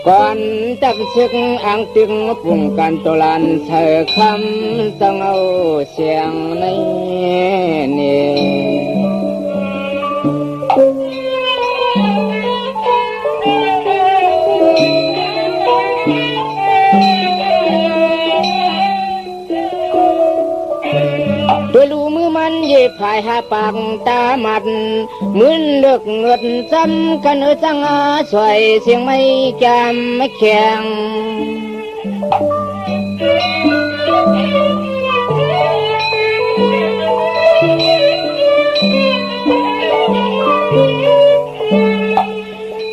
ก่อนจักศึกอังตึงปุ่งกันตลันเธอคำต้องเอาเสียงในนี่ด้วยลูมือมันเย็บผายหาปากตาหมัดมึนเลือกเงิดซ้ำกันจังอาสวยเสียงไม่แกมไม่แข็ง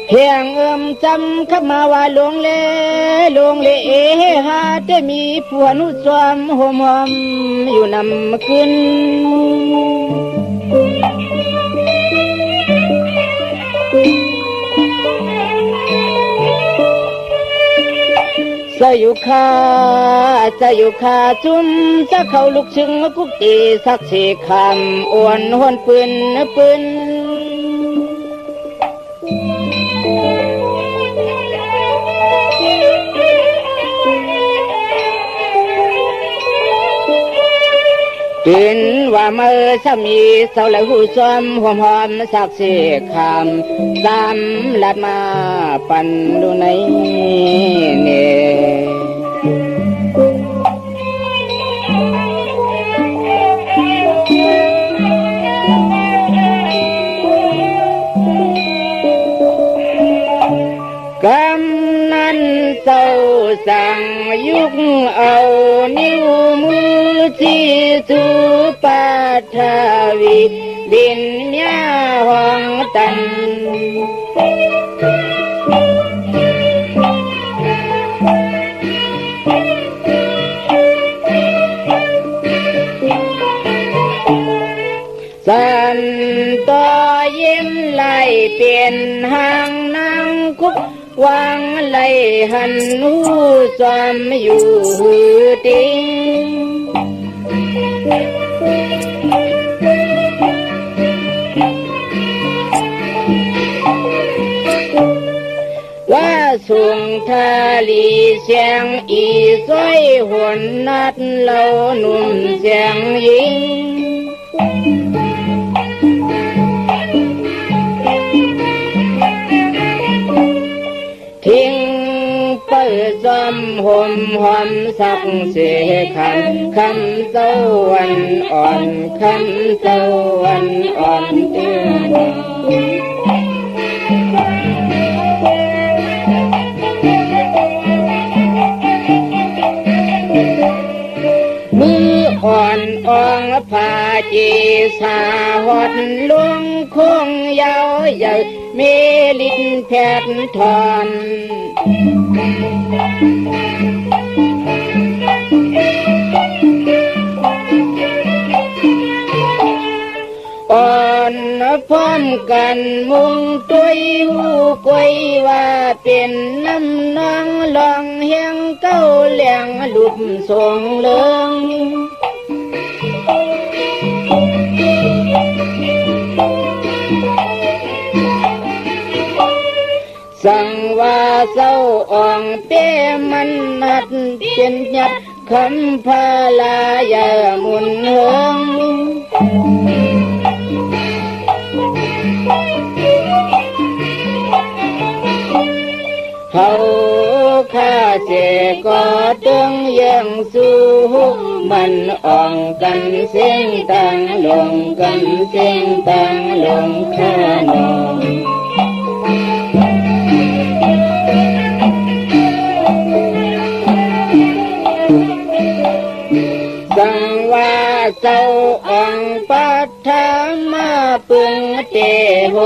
เพียงจำขับมาว่าลงเฮาได้มีผัวนุสวมหอมอยู่นำขึ้นจะอยู่ขาจุ่มจะเข้าลุกชึงกุกตีสักสี่คำอ้วนหวนปืนกินว่ามือสามีเศร้าและหูซ้อมหอมสักสี่คำซ้ำลัดมาปั่นดูในนี่กำนันเศร้าสั่งยุกเอานิ้วมือที่สุปาทวีบินเมียห้องตันสันต่อยิ้มไล่เปลี่ยนหางนางคุกวางไหลหันหูสวมอยู่หือติงว่าสูงทาลีเสียงอีสวยหวนนัดเล่าหนุ่มเสียงยิงทิ้งเปิดซ้อมหอมสักเสียคำเจ้าวันอ่อนคำเจ้าวันอ่อนเตือนมืออ่อนอ่องผาจีสาหดลวงคงยาวใหญ่เมลินแผดทอนอ่อนพร้อมกันมุงตุยหูกวยว่าเป็นน้ำนองลองเฮียงเก้าเหลียงลุบทรงเลิงสั่งว่าเศร้าอ่องเป้มันนัดเป็นหยัดคำพาลายามุนเฮิงเขาข้าเจก็ตึงยังสู้มันอ่องกันเสียงตังลงกันเสียงตังลงข้านองสังว่าเจ้าอ่องปัทธามาปึงเตโห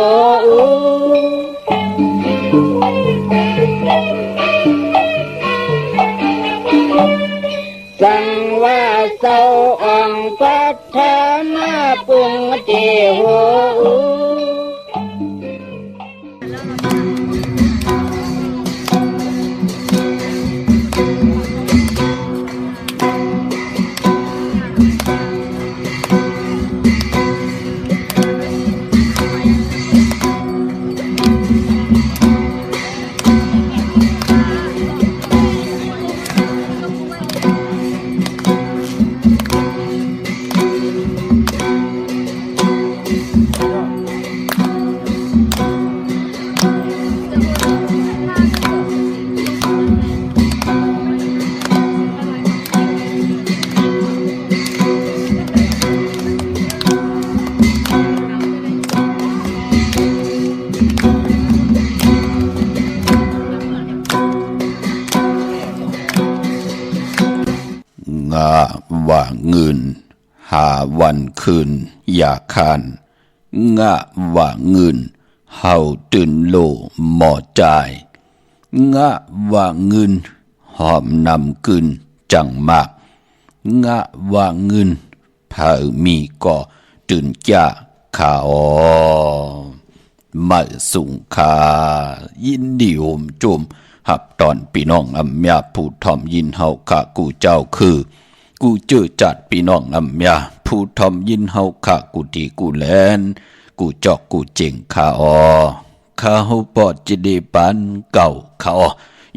สังว่าเจ้าอ่องปัทธามาปึงเตโห ว่าเงินหาวันคืนอย่าคานงะว่าเงินเฮาตื่นโลหมอจ่ายงะว่าเงินหอมนำกึนจังมากงะว่าเงินเผามีก่อตื่นจ้าขาอมาสุงคายินดีโอมจุมหับตอนพี่น้องอำยาผู้ทอมยินเฮาข้ากูเจ้าคือกูเจอจัดพี่น้องอำยาผู้ทอมยินเฮาข้ากูดีกูแลนกูจอกกูเจ๋งข้าข้าเฮาปอดจะได้ปันเก่าข้า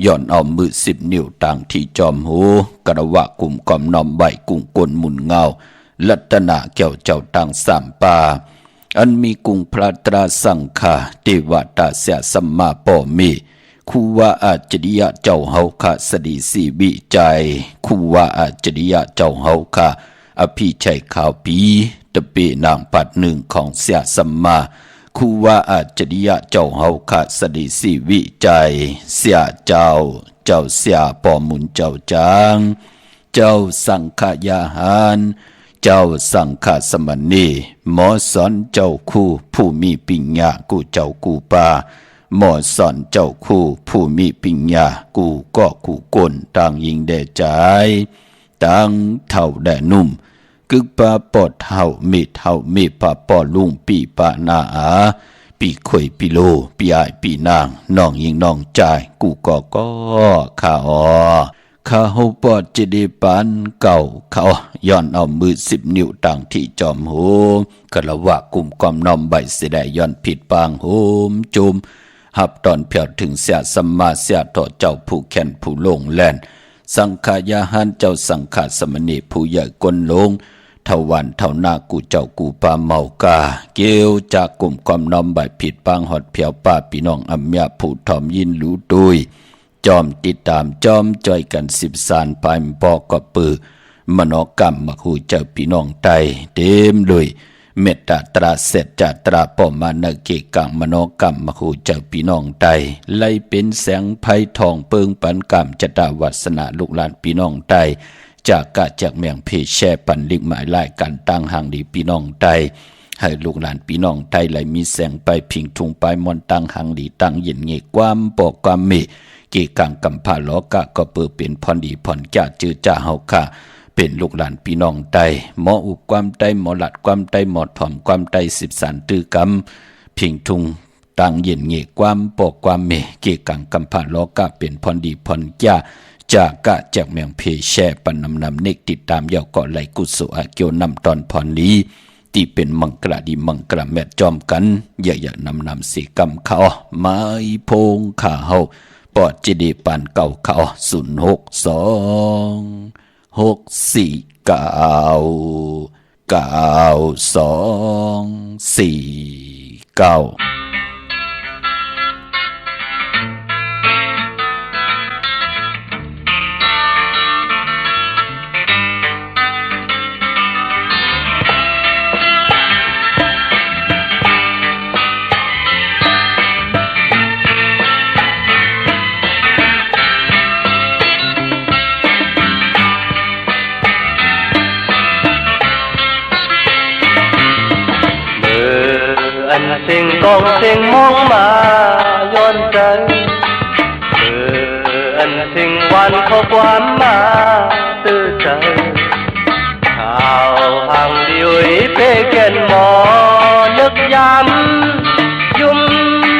ย้อนเอามือ10 นิ้วต่างที่จอมหูกระวะกลุ่มกอมน้อมใบกุ้งกลหมุนเงาลัตนาแก้วเจ้าต่างสามป่าอันมีกุงพระตราสังฆาเทวตาเสียสัมมาปอมีคูว่าอาจริยะเจ้าเฮาคะสดีสีบิใจคูว่าอาจริยะเจ้าเฮาคะอภิชัยข่าวปีตะเปนางปัดหนึ่งของเสียสัมมาคูว่าอาจริยะเจ้าเฮาคะสดีสีวิจัยเสียเจ้าเสียปอมุนเจ้าจางเจ้าสังฆยาหารเจ้าสังฆสมณีหมอสอนเจ้าคู่ผู้มีปิญญากูเจ้ากูปาหมอสอนเจ้าคู่ผู้มีปิญญากูก็กูกลต่างยิงแด่ใจต่างเท่าแด่นุ่มกึกปาปอดเท่ามีปาปอลุงปีปานาอาปีข่อยปีโลปีอายปีนางน้องยิงน้องใจกูก็ข้าข้าเฮาปอดจะได้ปันเก่าเขาย้อนเอามือ10 นิ้วต่างที่จอมโหกะละวะกุมกอมน้อมใบเสดย้อนผิดปางโหมจุมหับตอนเพียวถึงเสียสัมมาเสียต่อเจ้าผู้แค้นผู้ลงแล่นสังฆายาหารเจ้าสังฆสมณีผู้ใหญ่กลลงเท่าวันเท่านากูเจ้ากูปาเมากาเกวจากกลุ่มความน้อมใบผิดปางหอดเพียวป้าพี่น้องอัมยาผู้ทอมยินรู้ตุยจอมติดตามจอมจอยกัน10 สานปายปอกกับปือมโนกรรมมาคูเจ้าพี่น้องไตเต็มเลยเมตตาตราเสจาตราปอมานะเกกังมโนกรรมมาคูเจ้าพี่น้องไตไล่เป็นแสงไพทองเปิงปันกรรมจตาวัสนาลูกหลานพี่น้องไตจากกะจากเมียงเพแช่ปันลิกหมายลายกันตั้งห่างดีพี่น้องไตให้ลูกหลานพี่น้องไทยไหลมีแสงไปพิงทุงไปมอนตั้งห่างดีตั้งเย็นเงยความปอกความมีกีกังกำพาล้อกะก็เปิดเป็นพรดีพรจ่าจือจ่าเฮาค่ะเป็นลูกหลานพี่น้องไตหมออุบความไตหมอหลัดความไตหมอดถ่อมความไต10 สานตื้อกำพิงทุงตั้งเย็นเงยความปอกความมีกีกังกำพาล้อกะเป็นพรดีพรจ่าจากกะจากเมืองเพแช่ปันนำเนกติดตามยาวเกาะไหลกุศลอาเกียวนำตอนพรนี้ที่เป็นมังกรดีมังกรแม่จอมกันอย่านำสีกำเขาไม้พงขาเฮาปอดจิดีปานเก่าเขา062 649 9249สิ่งกองสิ่งมองมาย้อนใจอันสิ่งวันข้อความมาตื้อใจข่าวห่างดิวเปเกนหมอนึกย้ำยุ่ม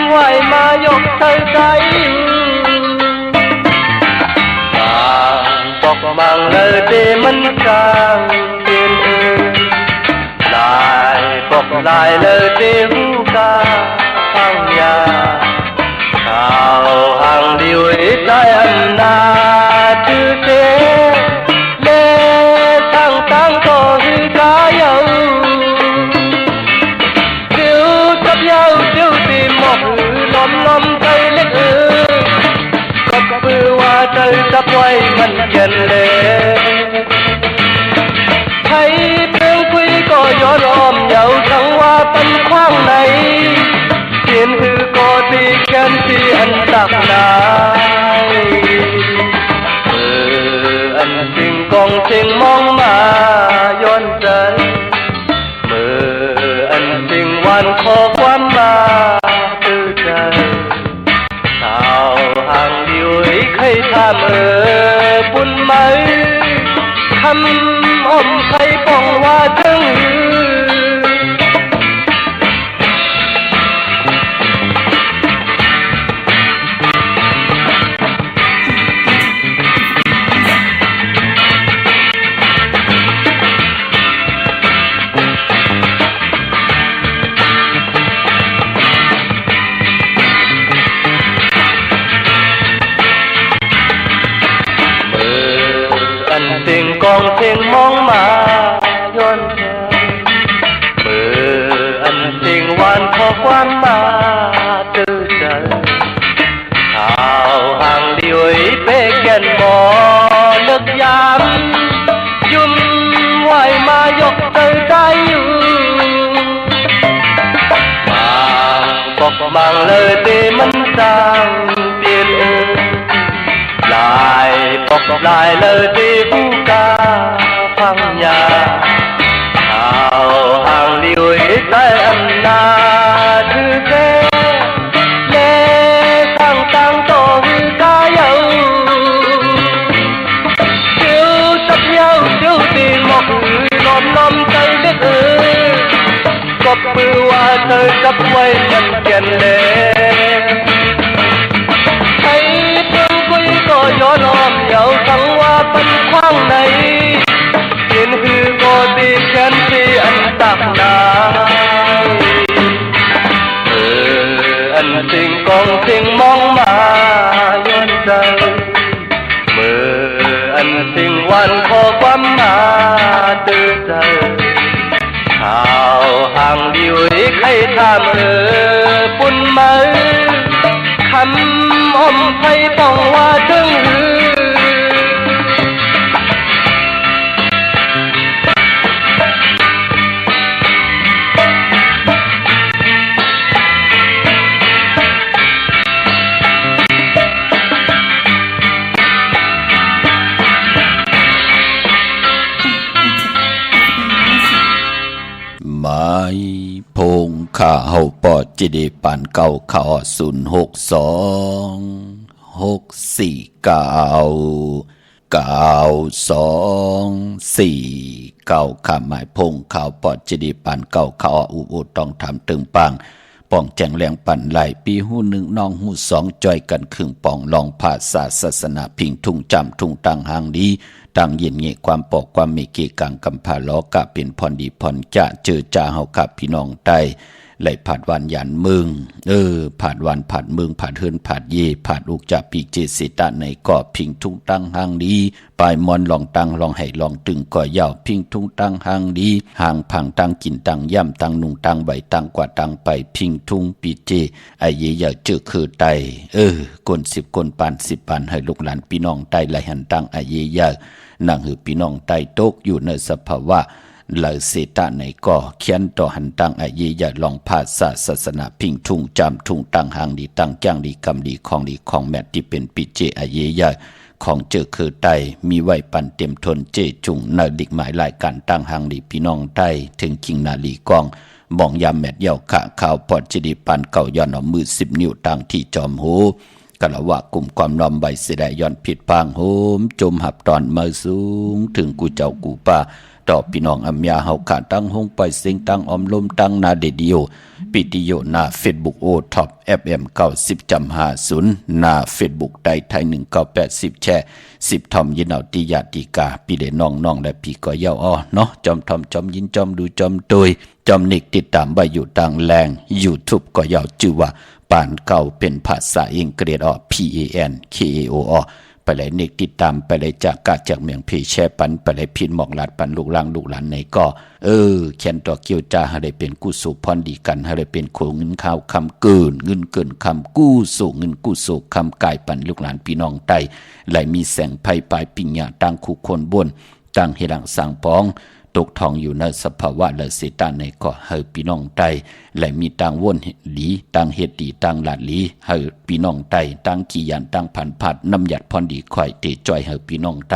ไหวมายกเธอใจปอกมังเลยเดมันกลางเย็นลายปอกลายเลยเดหูกาฟังยาข่าวห่างดิวได้อันนาจือเตเลตั้งก็หือกาเยาดิวจับเยาดิวตีหมอกหือลมใจเล็กก็ปือว่าใจจับไว้มันเย็นเลยให้เพียงคุยก็ย้อนอ้อมเยาทั้งว่าเป็นขว้างในเขียนหือก็ตีแค้นที่อันตักนายอันสิ่งกองสิ่งมองมา ให้ทำบุญไหมคำอมใครป้องว่าถึงสิ่งกองเสียงมองมาย้อนแย้เมื่ออันสิ่งหวานขอความมาตื้อใจข่าวห่างเดียวเป๊กแก่นบ่อเลิกยามยุ่มไหวมายกเตยได้อยู่มาบอกบางเลยที่มันสร้างเปลี่ยนลายบอกลายเลยที่ผู้กาฟังยาข่าวห่างเดียวใต้อำนาจคือแก่เล่ตั้งโตคือกาเยาเดี๋ยวสับเยาเดี๋ยวตีหมอกล้อมใจเล็กกบมือว่าเธอจับไว้ยันเกียนเลยก็ย้อนอ้อมเยาสังว่าเป็นขวางในเห็นคือก็ดีแค้นที่อันตักนาอันสิ่งกองสิ่งมองมาย้อนใจเมื่ออันสิ่งวันขอความมาตื้อใจข่าวห่างเดียวใครทำปุ่นมือคำอมไฟป้องว่าถึงไม้พงข้าเฮาปอจิเดปันเก่าข้า06264ข้าหมายพงข่าวปอจิเดปันเก่าข้าอุต้องทำตึงปังป้องแจงแรงปั่นไหลปีหูหนึ่งน้องหูสองจอยกันครึ่งป่องลองภาษาศาสนาพิงทุ่งจำทุ่งตังหางดีตั้งเย็นเงะความปอกความมีเกกังกำพาล้อกะเป็นพรดีพรจะเจอจ่าเฮากับพี่น้องใต้ไหลผาดวันยันมึงผาดวันผาดมึงผาดเฮินผาดเยผาดอุกจะปีเจสิตะในก่อพิงทุ่งตังหางดีปลายมอนลองตังลองให้ลองตึงก่อยาวพิงทุ่งตังหางดีหางพังตังกินตังย่ำตังนุ่งตังใบตังกว่าตังไปพิงทุ่งปีเจไอเยอย่าเจอคือไตกน10กนปาน10ปานให้ลูกหลานพี่น้องไตไหลหันตังไอเยอย่านั่งหือพี่น้องไตตกอยู่ในสภาวะเหลเสตะในก่อเขียนต่อหันตังไอเยอย่าลองภาษาศาสนาพิงทุ่งจำทุ่งตังหางดีตังจ้างดีกำดีของดีของแมทที่เป็นปิเจไอเยอย่าของเจอคือไตมีไว้ปันเต็มทนเจจุงนาดิกหมายรายการตั้งหางดีพี่น้องไตถึงคิงนาลีกองมองยามแมทเยาขะข่าวปอดจิดีปันเก่าย้อนเอามือ10 นิ้วตั้งที่จอมหูกะละว่ากลุ่มความนอมใบเสดย้อนผิดพางโหมจมหับตอนมาสูงถึงกูเจ้ากูป้าต่อพี่น้องอัมยาเฮาขาตั้งห้องไปเสียงตั้งอมลมตั้งนาเดดิโอปิติโยนาเฟซบุ๊กโอท็อป FM 90.50นาเฟซบุ๊กไทย1980แชร์10ทอมยินเอาติยาติกาพี่เดน้องและพี่ก็เย้าอ้อเนาะจอมทอมจอมยินจอมดูจอมตุยจอมนิกติดตามไว้อยู่ต่างแรง YouTube ก็เย้าชื่อว่าป่านเก่าเป็นภาษาอังกฤษPANKAO ไปเลยเนกติดตามไปเลยจากกาจากเมืองเพแช่ปันไปเลยพินหมอกลาดปันลูกล่างลูกหลานในก็เขียนต่อเกี่ยวจ้าให้ได้เป็นกู้สู่พรดีกันให้ได้เป็นโคเงินข้าวคำเกินเงินเกินคำกู้สู่เงินกู้สู่คำกายปันลูกหลานพี่น้องไตไหลมีแสงไพ่ปลายปิญญาตั้งคู่คนบนตั้งเฮลังสร้างปองตกทองอยู่ในสภาวะและเสตาในก็ให้พี่น้องไตและมีตังว่นหลีตังเฮ็ดดีตังหลาดหลีให้พี่น้องไตตังกี่ยันตังผันผัดน้ำหยัดพรดีข่อยเตจ่อยให้พี่น้องไต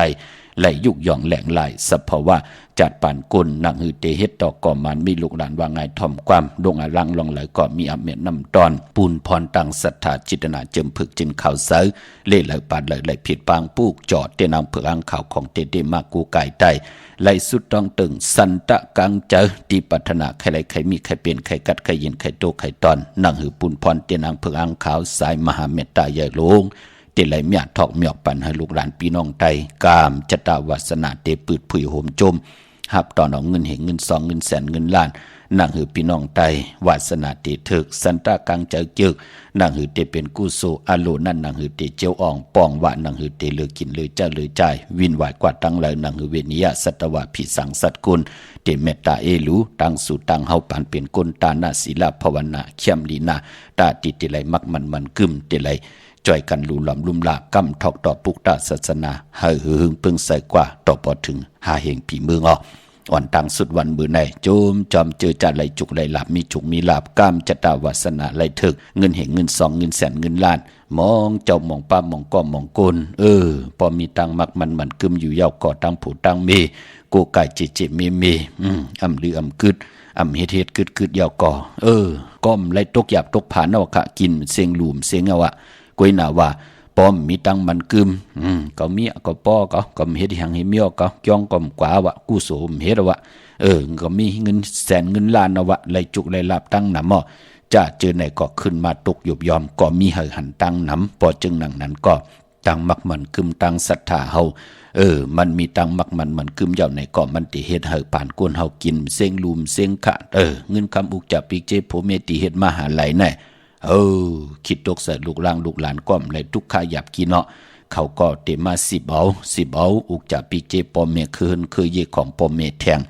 ไหลยุกย่องแหลงไหลสภาวะจัดปานกุลหนังหือเตเฮ็ดต่อก่อมันมีลูกหลานว่าไงถ่อมความดงอลังลองไหลก็มีอเมตนำตอนปูนพรตังศรัทธาจิตนาเจิมผึกจินข่าวเสยเล่ไหลปานไหลผิดปางปูกจอดเตนำเผืออังข่าวของเตเดมากูไก่ไตไหลสุดต้องตึงสันตะกังเจอตีปัฒนาใครไหลใครมีใครเปลี่ยนใครกัดใครยินใครโตใครตอนหนังหือปูนพรเตนำเผืออังข่าวสายมหาเมตตาใหญ่หลวงเตไหลเมียทอกเมียปันให้ลูกหลานพี่น้องไทยกามจตาวาสนาเตปืดผุยโหมจมหับตอนเอาเงินเหงเงิน2เงินแสนเงินล้านนางหือพี่น้องไตวาสนาเตถึกสันตากังเจอจึกนางหือเตเป็นกุโสอาโลนั่นนางหือเตเจียวอ่องปองว่านางหือเตเลือกินเลยเจ้าเลยใจวินไหวกว่าตั้งเลยนางหือเวนิยะสัตวะผิสังสัตกุลเตเมตตาเอลูตั้งสู่ตั้งเฮาปานเป็นกุลตานาศีลาภาวนาเขียมลีนาตาติเตไหลมักมันกึมเตไหลจ่อยกันลูหลอมลุ่มลากำทอกต่อปุกตาศาสนาเฮอหึงเพิ่งใส่กว่าต่อพอถึงหาเฮงผีเมืองออกอ่อนตังสุดวันมือในโจมจอมเจอจัดไหลจุกไหลหลับมีจุกมีหลับกล้ามจตาวาสนาไหลถึกเงินเหงเงิน2เงินแสนเงินล้านมองเจ้ามองป้ามองก้อมมองกลพอมีตังมักมันกึมอยู่ยาวก่อตังผูตังเมโกไก่เจเมอำลืออำกึดอำเฮ็ดกึดยาวก่อก้อมไหลตกหยาบตกผานเอาค่ะกินเสียงหลุมเสียงเอาอะกวยหนาว่าปอมมีตังมันกึมก็เมียก็ป้อก็เฮ็ดหังให้เมียก็จ้องก็กว่าวะกูโสมเฮ็ดวะก็มีเงินแสนเงินล้านวะไหลจุกไหลลาบตั้งหนำจะเจอไหนก็ขึ้นมาตกหยบยอมก็มีหันตั้งหนำพอจึงนั้นก็ตังมักมันกึมตังศรัทธาเฮามันมีตังมักมันกึมยาวไหนก็มันติเฮ็ดให้ผ่านกวนเฮากินเสียงลุมเสียงขะเงินคำอุกจะปิกเจโผเมติเฮ็ดมาหาไหลแน่คิดตกใส่ลูกล่างลูกหลานก้อมเลยทุกขาหยับกินเนาะเขาก็เตมา10เอาอุกจะปีเจปอเมคือเยของปอเมแทง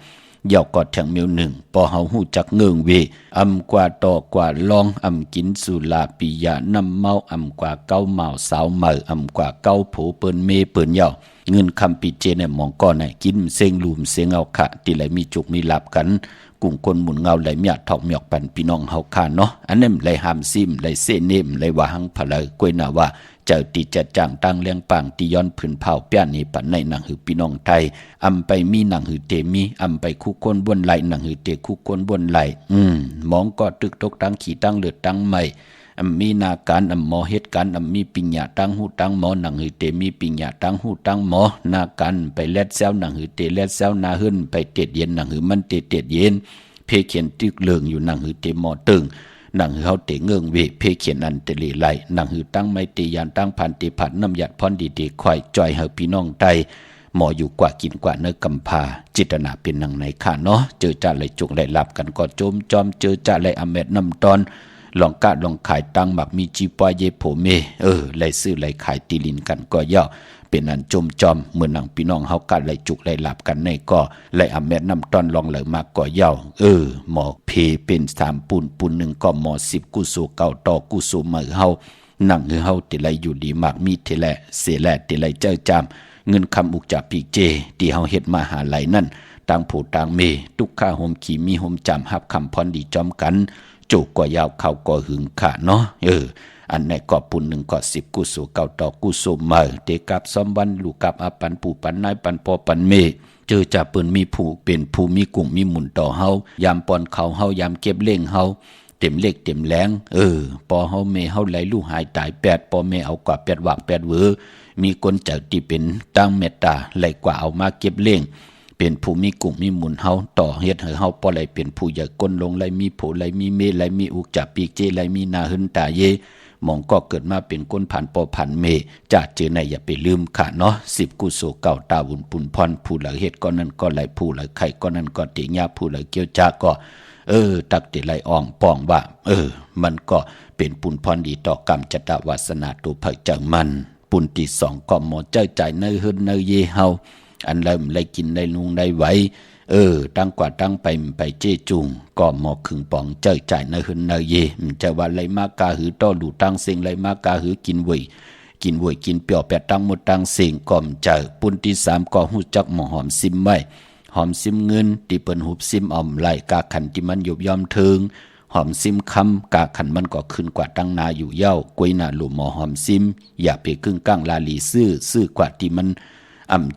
ยาวก็แทงเมียว1ปอเฮาหู้จักเงิงเวอำกว่าต่อกว่าลองอำกินสุลาปิยะน้ำเมาอำกว่าเก้าเมาสาวเมาอำกว่าเก้าโผเปิ้นเมเปิ้นยาวเงินคำปีเจเนี่ยมองก้อนไหนกินเสียงลุมเสียงเอาขะติไหลมีจุกมีหลับกันกุ้งคนหมุนเงาไหลเมียทอกเมียกปันพี่น้องเฮาคาเนาะอันนั้นไหลหามซิมไหลเสเนมไหลวาหังพะเลยกวยนาว่าเจ้าติจัดจ้างตั้งเลี้ยงปางติย้อนผืนเผาเปี้ยนนี่ปันในหนังหือพี่น้องไทยอำไปมีหนังหือเตมีอำไปคู่คนบนไหลหนังหือเตคู่คนบนไหลมองก็ตึกตกตั้งขี่ตั้งเลือดตั้งใหม่มีนาการหมอเฮ็ดการมีปิญญาตั้งหูตั้งหมอหนังหือเตมีปิญญาตั้งหูตั้งหมอนาการไปแลดแซวหนังหือเตแลดแซวนาหึ่นไปเต็ดเย็นหนังหือมันเต็ดเย็นเพเขียนตึกเลืองอยู่หนังหือเตหมอตึงหนังหือเฮาเตเงิงเวเพเขียนอันเตลีไหลหนังหือตั้งไม่ตียานตั้งพันติผัดน้ำหยัดพรดีๆค่อยจอยเฮาพี่น้องไตหมออยู่กว่ากินกว่าเนื้อกำพาจิตนาเป็นหนังในข้าเนาะเจอจ่าไหลจุกไหลหลับกันก็โจมจอมเจอจ่าไหลอเมดน้ำตอนลองกะลองขายตังหมักมีจีปอยเยโผเมไหลซื้อไหลขายตีลินกันก็ย่อเป็นอันจมจอมเมื่อหนังพี่น้องเฮากันไหลจุกไหลหลับกันในก็ไหลอเมดน้ำตอนลองไหลมากก็ย่อหมอเพเป็น3ปูน1ก็หมอ10กุโสเก่าต่อกุโสมือเฮาหนังเฮาติไหลอยู่ดีมากมีเทแลเสแลติไหลเจ้าจามเงินคำอุกจับปีเจที่เฮาเฮ็ดมาหาไหลนั่นต่างผู้ต่างเมทุกข้าโฮมขี่มีโฮมจำฮับคำพรดีจอมกันจุกก็ยาวเข้าก็หึงขาเนาะอันไหนก็ปูน1ก็10กุโสเก่าต่อกุโสมือเตกับซ้อมวันลูกกับอาปันปู่ปันนายปันปอปันเมเจอจ่าปืนมีผู้เป็นผู้มีกุ้งมีหมุนต่อเฮายามปอนเขาเฮายามเก็บเล่งเฮาเต็มเล็กเต็มแรงปอเฮาเมเฮาไหลลูกหายตาย8ปอเมเอากว่า8วัก8เวอมีคนเจ้าที่เป็นตั้งเมตตาไหลกว่าเอามาเก็บเล่งเป็นผู้มีกุ้งมีหมุนเฮาต่อเฮ็ดให้เฮาปอไหลเป็นผู้ใหญ่ก้นลงไหลมีโผไหลมีเมไหลมีอุกจับปีกเจไหลมีนาหึนตาเยมองก็เกิดมาเป็นก้นผ่านปอผ่านเมจะเจอในอย่าไปลืมค่ะเนาะ10กุโสเก่าตาบุญปุนพรผู้เหลือเฮ็ดก็นั้นก็ไหลผู้เหลือไข่ก็นั้นก็ติญาผู้เหลือเกี่ยวจาก็ตักติไหลอ่องป้องว่ามันก็เป็นปุนพรดีต่อกรรมจตวาสนาตัวเผยจังมันปุนที่2ก็หมอเจ้าใจเนยหึนเนยเยเฮาอันเริ่มไหลกินได้ลุงได้ไหวตั้งกว่าตั้งไปเจจุงก็หมอขึงปองเจ้าใจเนยหึนเนยเยจะว่าไหลมากาหือต่อหลูตั้งเสียงไหลมากาหือกินเวยกินเปียวแปดตั้งหมดตั้งเสียงก่อมเจอปุนที่3ก็หูจักหมอหอมซิมไว้หอมซิมเงินที่เปิ้นหุบซิมอ่อมไหลกาขันที่มันยุบยอมถึงหอมซิมคำกาขันมันก็ขึ้นกว่าตั้งนาอยู่เย้ากวยนาหลุมหมอหอมซิมอย่าไปครึ่งก้างลาลีซื้อกว่าที่มัน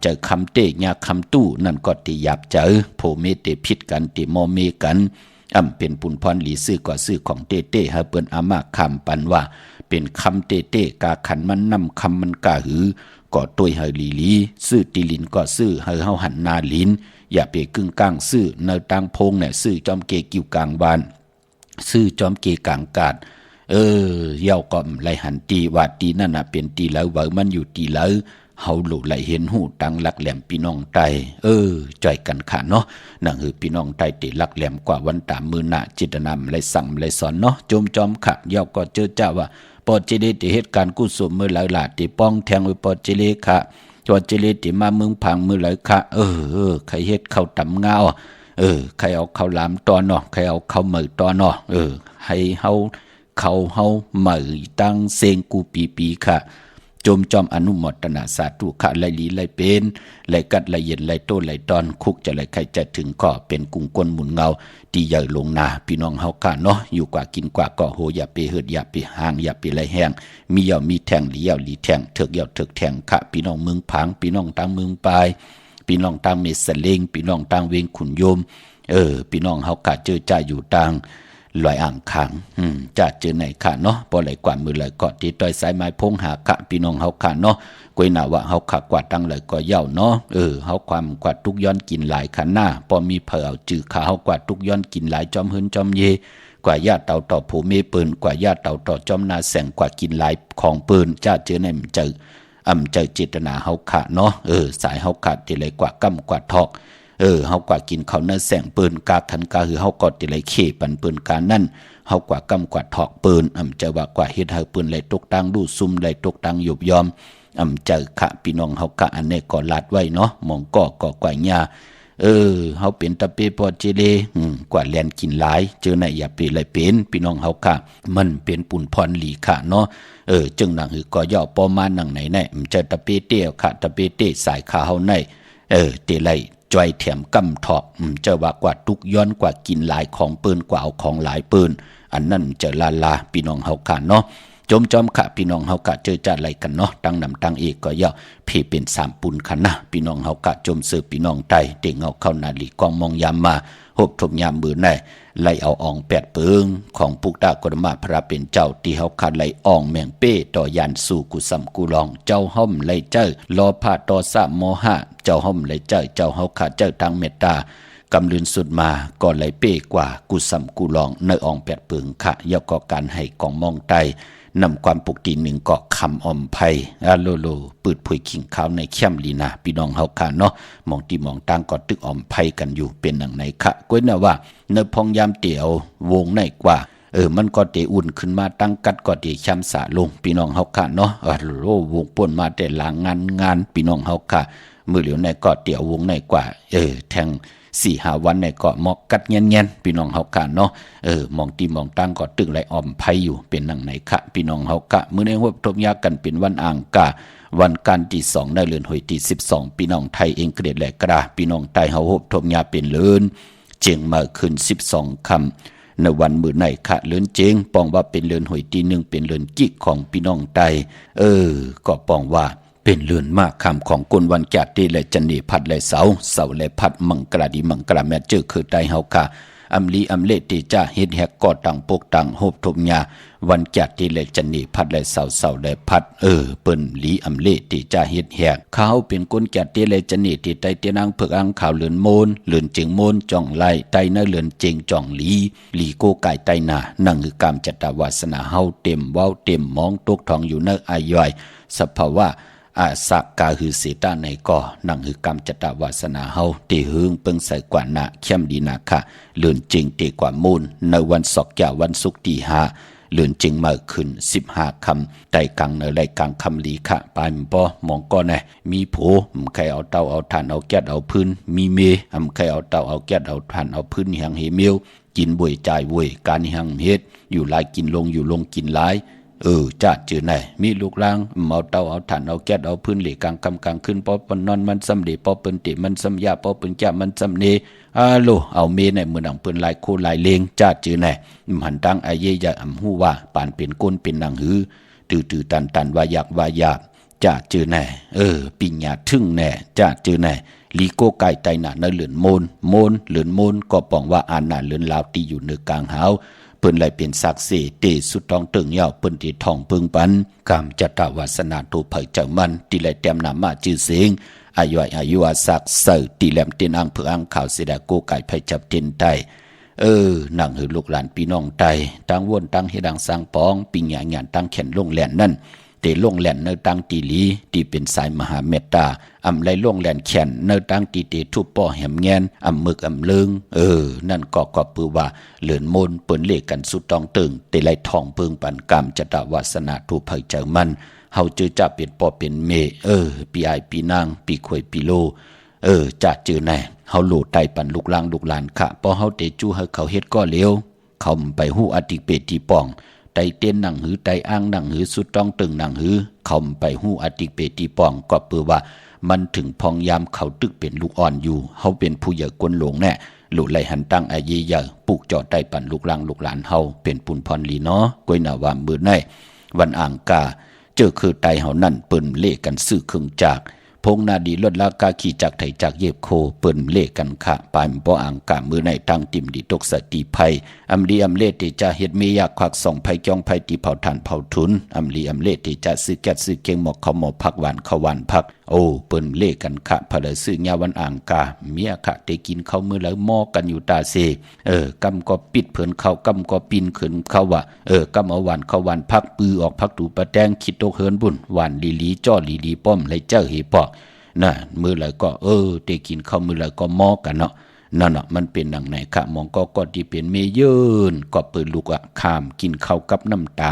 เจอคำเตะยาคำตู้นั่นก็ติหยับเจอโพเมเตพิษกันติมอเมกันเป็นปุนพรหลีซื้อก็ซื้อของเต้เต้ให้เปิ้นอามาคำปันว่าเป็นคำเต้เต้กาขันมันนำคำมันกาหือก็ตัวเฮลีลีซื้อตีลินก็ซื้อเฮาหันนาลินอย่าไปกึ่งกลางซื้อในตังพงเนี่ยซื้อจอมเกกิวกลางบ้านซื้อจอมเกกลางกาดเย้าก็ไหลหันตีว่าตีนั่นน่ะเป็นตีแล้วว่ามันอยู่ตีแล้วเฮาหลุไหลเห็นหูตังลักแหลมพี่น้องไตจ่อยกันค่ะเนาะนั่นคือพี่น้องไตติลักแหลมกว่าวันตามมือหน้าจิตนำไหลสั่งไหลสอนเนาะจมจอมค่ะเย้าก็เจอเจ้าว่าปอเจเลติเหตุการณ์กุศลมือหลายหลาติป้องแทงไว้ปอเจเลค่ะจอเจเลติมาเมืองพังมือหลายค่ะใครเฮ็ดเข้าตำเงาใครเอาเข้าลามตอนเนาะใครเอาเข้ามือตอนเนาะให้เฮามือตั้งเซงกูปีค่ะจมจอมอนุโมทนาสาธุค่ะไหลลีไหลเป็นไหลกัดไหลเย็นไหลโตไหลตอนคุกจะไหลใครจะถึงก็เป็นกุ้งก้นหมุนเงาตีใหญ่ลงนาพี่น้องเฮาค่ะเนาะอยู่กว่ากินกว่าก็โหอย่าไปเฮ็ดอย่าไปห่างอย่าไปไหลแห้งมีเหยามีแทงหลีเหยาหลีแทงเถิกเหยาเถิกแทงค่ะพี่น้องเมืองผางพี่น้องต่างเมืองปลายพี่น้องต่างเมสเลงพี่น้องต่างเวงขุนโยมพี่น้องเฮาค่ะเจอจ่าอยู่ต่างลอยอ่างขังจะเจอไหนค่ะเนาะบ่ไหลกว่ามือไหลเกาะที่ต้อยสายไม้พงหาค่ะพี่น้องเฮาค่ะเนาะกวยหน้าว่าเฮาค่ะกว่าตั้งไหลก็เย่าเนาะเฮาความกว่าทุกย้อนกินหลายขันหน้าพอมีเผาจื้อขาเฮากว่าทุกย้อนกินหลายจอมหืนจอมเยกว่าญาติเต่าต่อผู้เมปืนกว่าญาติเต่าต่อจอมนาแสงกว่ากินหลายของปืนจะเจอไหนมันเจอเจตนาเฮาค่ะเนาะสายเฮาค่ะที่ไหลกว่ากำกว่าทอกเฮากว่ากินเขาเนื้อแสงปืนกาขันกาคือเฮากอดติไหลเขปันปืนกานั่นเฮากว่ากำกว่าถอกปืนจะว่ากว่าเฮ็ดให้ปืนไหลตกตังดูซุ่มไหลตกตังหยุบยอมเจอขะพี่น้องเฮากะอันนี้ก็ลาดไว้เนาะมองก็กว่าหญ้าเฮาเป็นตะเปปอเจเลกว่าแลนกินหลายเจอไหนอย่าไปไหลเป็นพี่น้องเฮากะมันเป็นปุ่นพรหลีค่ะเนาะจึงหนังหือก็ย่อปอมาหนังไหนแน่จะตะเปเตี้ยค่ะตะเปเต้สายขาเฮาในเตไหลจอยแถมกำถอกจะว่ากว่าทุกย้อนกว่ากินหลายของปืนกว่าเอาของหลายปืนอันนั้นจะลาพี่น้องเฮาค่ะเนาะจมจอมค่ะพี่น้องเฮากะเจอจัดอะไรกันเนาะตั้งนำตั้งเอกก็ย่อพี่เป็น3ปุนคันนะพี่น้องเฮากะจมสืบพี่น้องไตเด็กเฮาเข้านาลีกองมองยามมาหบทมยามมือในไล่เอาอ่อง8เปิงของปุกตากฎมาพระเป็นเจ้าที่เฮาคัดไล่อ่องแมงเป้ต่อยานสู่กุสัมกุลองเจ้าห้อมไล่เจ้ารอพาต่อสะโมหะเจ้าห้อมไล่เจ้าเฮาคัดเจ้าทางเมตตากำลืนสุดมาก็ไล่เป้กว่ากุสัมกุลองในอ่อง8เปิงค่ะย่อก็การให้กองมองไตนำความปกติหนึ่งก็คำอมไพโลปืดผุยขิงขาวในเข้มลีนาพี่น้องเฮาค่ะเนาะมองตีมองต่างก็ตึกอมไพกันอยู่เป็นอย่างไหนค่ะก้อยน่ะว่าเนพองยามเตี่ยววงในกว่ามันก็เตอุ่นขึ้นมาตั้งกัดก็เตช้ำสะลงพี่น้องเฮาค่ะเนาะวงป่นมาแต่หลังงานพี่น้องเฮาค่ะมือเหลียวในก็เตี่ยววงในกว่าแทง4-5 วันในก็มอกกัดเงี้ยพี่น้องเฮากะเนาะมองตีมองตั้งก็ตึกไหลอมไผอยู่เป็นหนังไหนคะพี่น้องเฮากะมื้อในฮบทบยากันเป็นวันอ่างกะวันการที่2ในเดือนหอยที่12พี่น้องไทยเองเกรดและกระพี่น้องไทยเฮาฮบทบยาเป็นเลินเจียงมาขึ้น12ค่ำในวันมื้อไหนคะเลินเจียงปองว่าเป็นเลินหอยที่1เป็นเลินกิกของพี่น้องไทยก็ปองว่าเป็นเลือนมากคำของกุลวันแกดที่และจันนีพัดและเสาและพัดมังกราดีมังกราแม่เจอคือไตเฮาค่ะอำลีอำเลติจ้าเฮ็ดแฮกก่อตังปกตังโฮบทมยาวันแกดที่และจันนีพัดและเสาและพัดเปิ้นลีอำเลติจ้าเฮ็ดแฮกเขาเป็นคนแกดที่และจันนีที่ไตเตียนางเพิกอังข่าวเลือนโมนเลือนจึงโมนจ่องไล่ไตเนเลือนเจงจ่องลีโกไก่ไตนานั่งคือกามจัตตวาสนาเฮาเต็มเว้าเต็มมองตกทองอยู่เนออายอยสภาวะอาสักกาหือเสตาในก่อนั่งหือกรรมจตวาสนาเฮาตีหึงเปิงใส่กว่านาเข้มดีนาค่ะเลื่อนจริงตีกว่ามูลในวันศอกแก่วันศุกร์ที่5เลื่อนจริงมาขึ้น15 คำไต่กังในรายกลางคำลีค่ะปลายมป้อมองก้อนไงมีโผใครเอาเตาเอาถ่านเอาแก๊สเอาพื้นมีเมใครเอาเตาเอาแก๊สเอาถ่านเอาพื้นแหงเฮเมียวกินบ่วยจ่ายบ่วยการแหงเฮ็ดอยู่หลายกินลงอยู่ลงกินหลายจ้าจื่อไหนมีลูกลางเอาเตาเอาถ่านเอาแก๊สเอาพื้นเหล็กกลางกำกลางขึ้นปอปนนอนมันซ้ำเดปอเปิ้นติมันซ้ำยาปอเปิ้นจ้ามันซ้ำเนเอาเมในมือหนังเปิ้นลายโคลายเลงจ้าจื่อไหนหันตั้งไอเยยะอำหู้ว่าปานเป็นก้นเป็นหนังหือตื่อตันว่าอยาก จะเจอแน่ปิญญาทึ่งแน่จะเจอแน่ลีโกไก่ไตหนาเนเหลือนโมนเหลือนโมนก็ปองว่าอ่านหนาเหลือนลาวตีอยู่เนือกลางหาวเปิ้นไหลเป็นศักดิ์เสเตสุดทองตึงยาวเปิ้นที่ทองเพิงปันกามจัตวาสนาตูเผยเจ้ามันที่ไหลเต็มนามาจื้อเสียงอายุอาศักเสอตีแหลมเตียนอังเผืออังข่าวเสดาโกไก่ไผจับเตียนไตนั่งหือลูกหลานพี่น้องไตตั้งวนตั้งเฮดังสร้างปองปิญญาญาณตั้งแขนลงแหลนนั่นเตลงแหลนเนตั้งตีลีที่เป็นสายมหาเมตตาอำไลลงแหลนแขนเนตั้งตีเตทุบป่อแหมแงนอำมึกอำเลิงนั่นก็ปือว่าเหลือนมนเปิ้นเลกันสุดตองตึงเตไลทองเพิงปันกามจตวาสนาทูเผยเจอมันเฮาเจอจะเป็นปอเป็นเมปีไอปีนางปีขวยปีโลจะเจอแน่เฮาโลไตปันลูกหลานค่ะพอเฮาเตจูให้เขาเฮ็ดก็เลวเขาไปฮู้อติเปติป่องไตเต้นหนังหือไตอ้างหนังหือสุดต้องตึงหนังหือเขาไปฮู้อติเปติป่องก็เปือว่ามันถึงพองยามเขาตึกเป็นลูกอ่อนอยู่เฮาเป็นผู้ใหญ่กวนหลงแน่หลุไหลหันตั้งอาเยยปลูกจอดไตปันลูกหลานเฮาเป็นปุนพรลีเนาะกวยหน้าว่ามื้อในวันอ่างกาเจอคือไตเฮานั่นเปิ้นเล่กันซื้อเครื่องจากพงนาดีลดลากาขี่จากไถจากเย็บโคเปิ้นเล่กันค่ะปายบ่อ่างกะมือในตั้งติมดีตกสติภัยอำลีอำเลติจะเฮ็ดเมียากควักส่องภัยจ้องภัยติเผาทานเผาทุนอำลีอำเลติจะซื้อแก๊สซื้อเกงหมอกข้าวหมอผักหวานข้าวหวานผักเปิ้นเล่กันค่ะพะเลยซื้อยาวันอ่างกาเมียค่ะได้กินข้าวมื้อแล้วหม้อกันอยู่ตาเซกำก็ปิดเพิ่นเข้ากำก็ปินขึ้นเข้าว่ากำเอาหวานข้าวหวานผักปือออกผักตูปะแตงคิดตกเฮินบุญหวานลีจ้อลีป้อมเลยเจ้าเฮปอกน่ะมือไหลก็เตกินข้าวมือไหลก็มอกันเนาะนั่นน่ะมันเป็นดังไหนค่ะมองก็ที่เป็นเมเยินก็เปิดลูกข้ามกินข้าวกับน้ำตา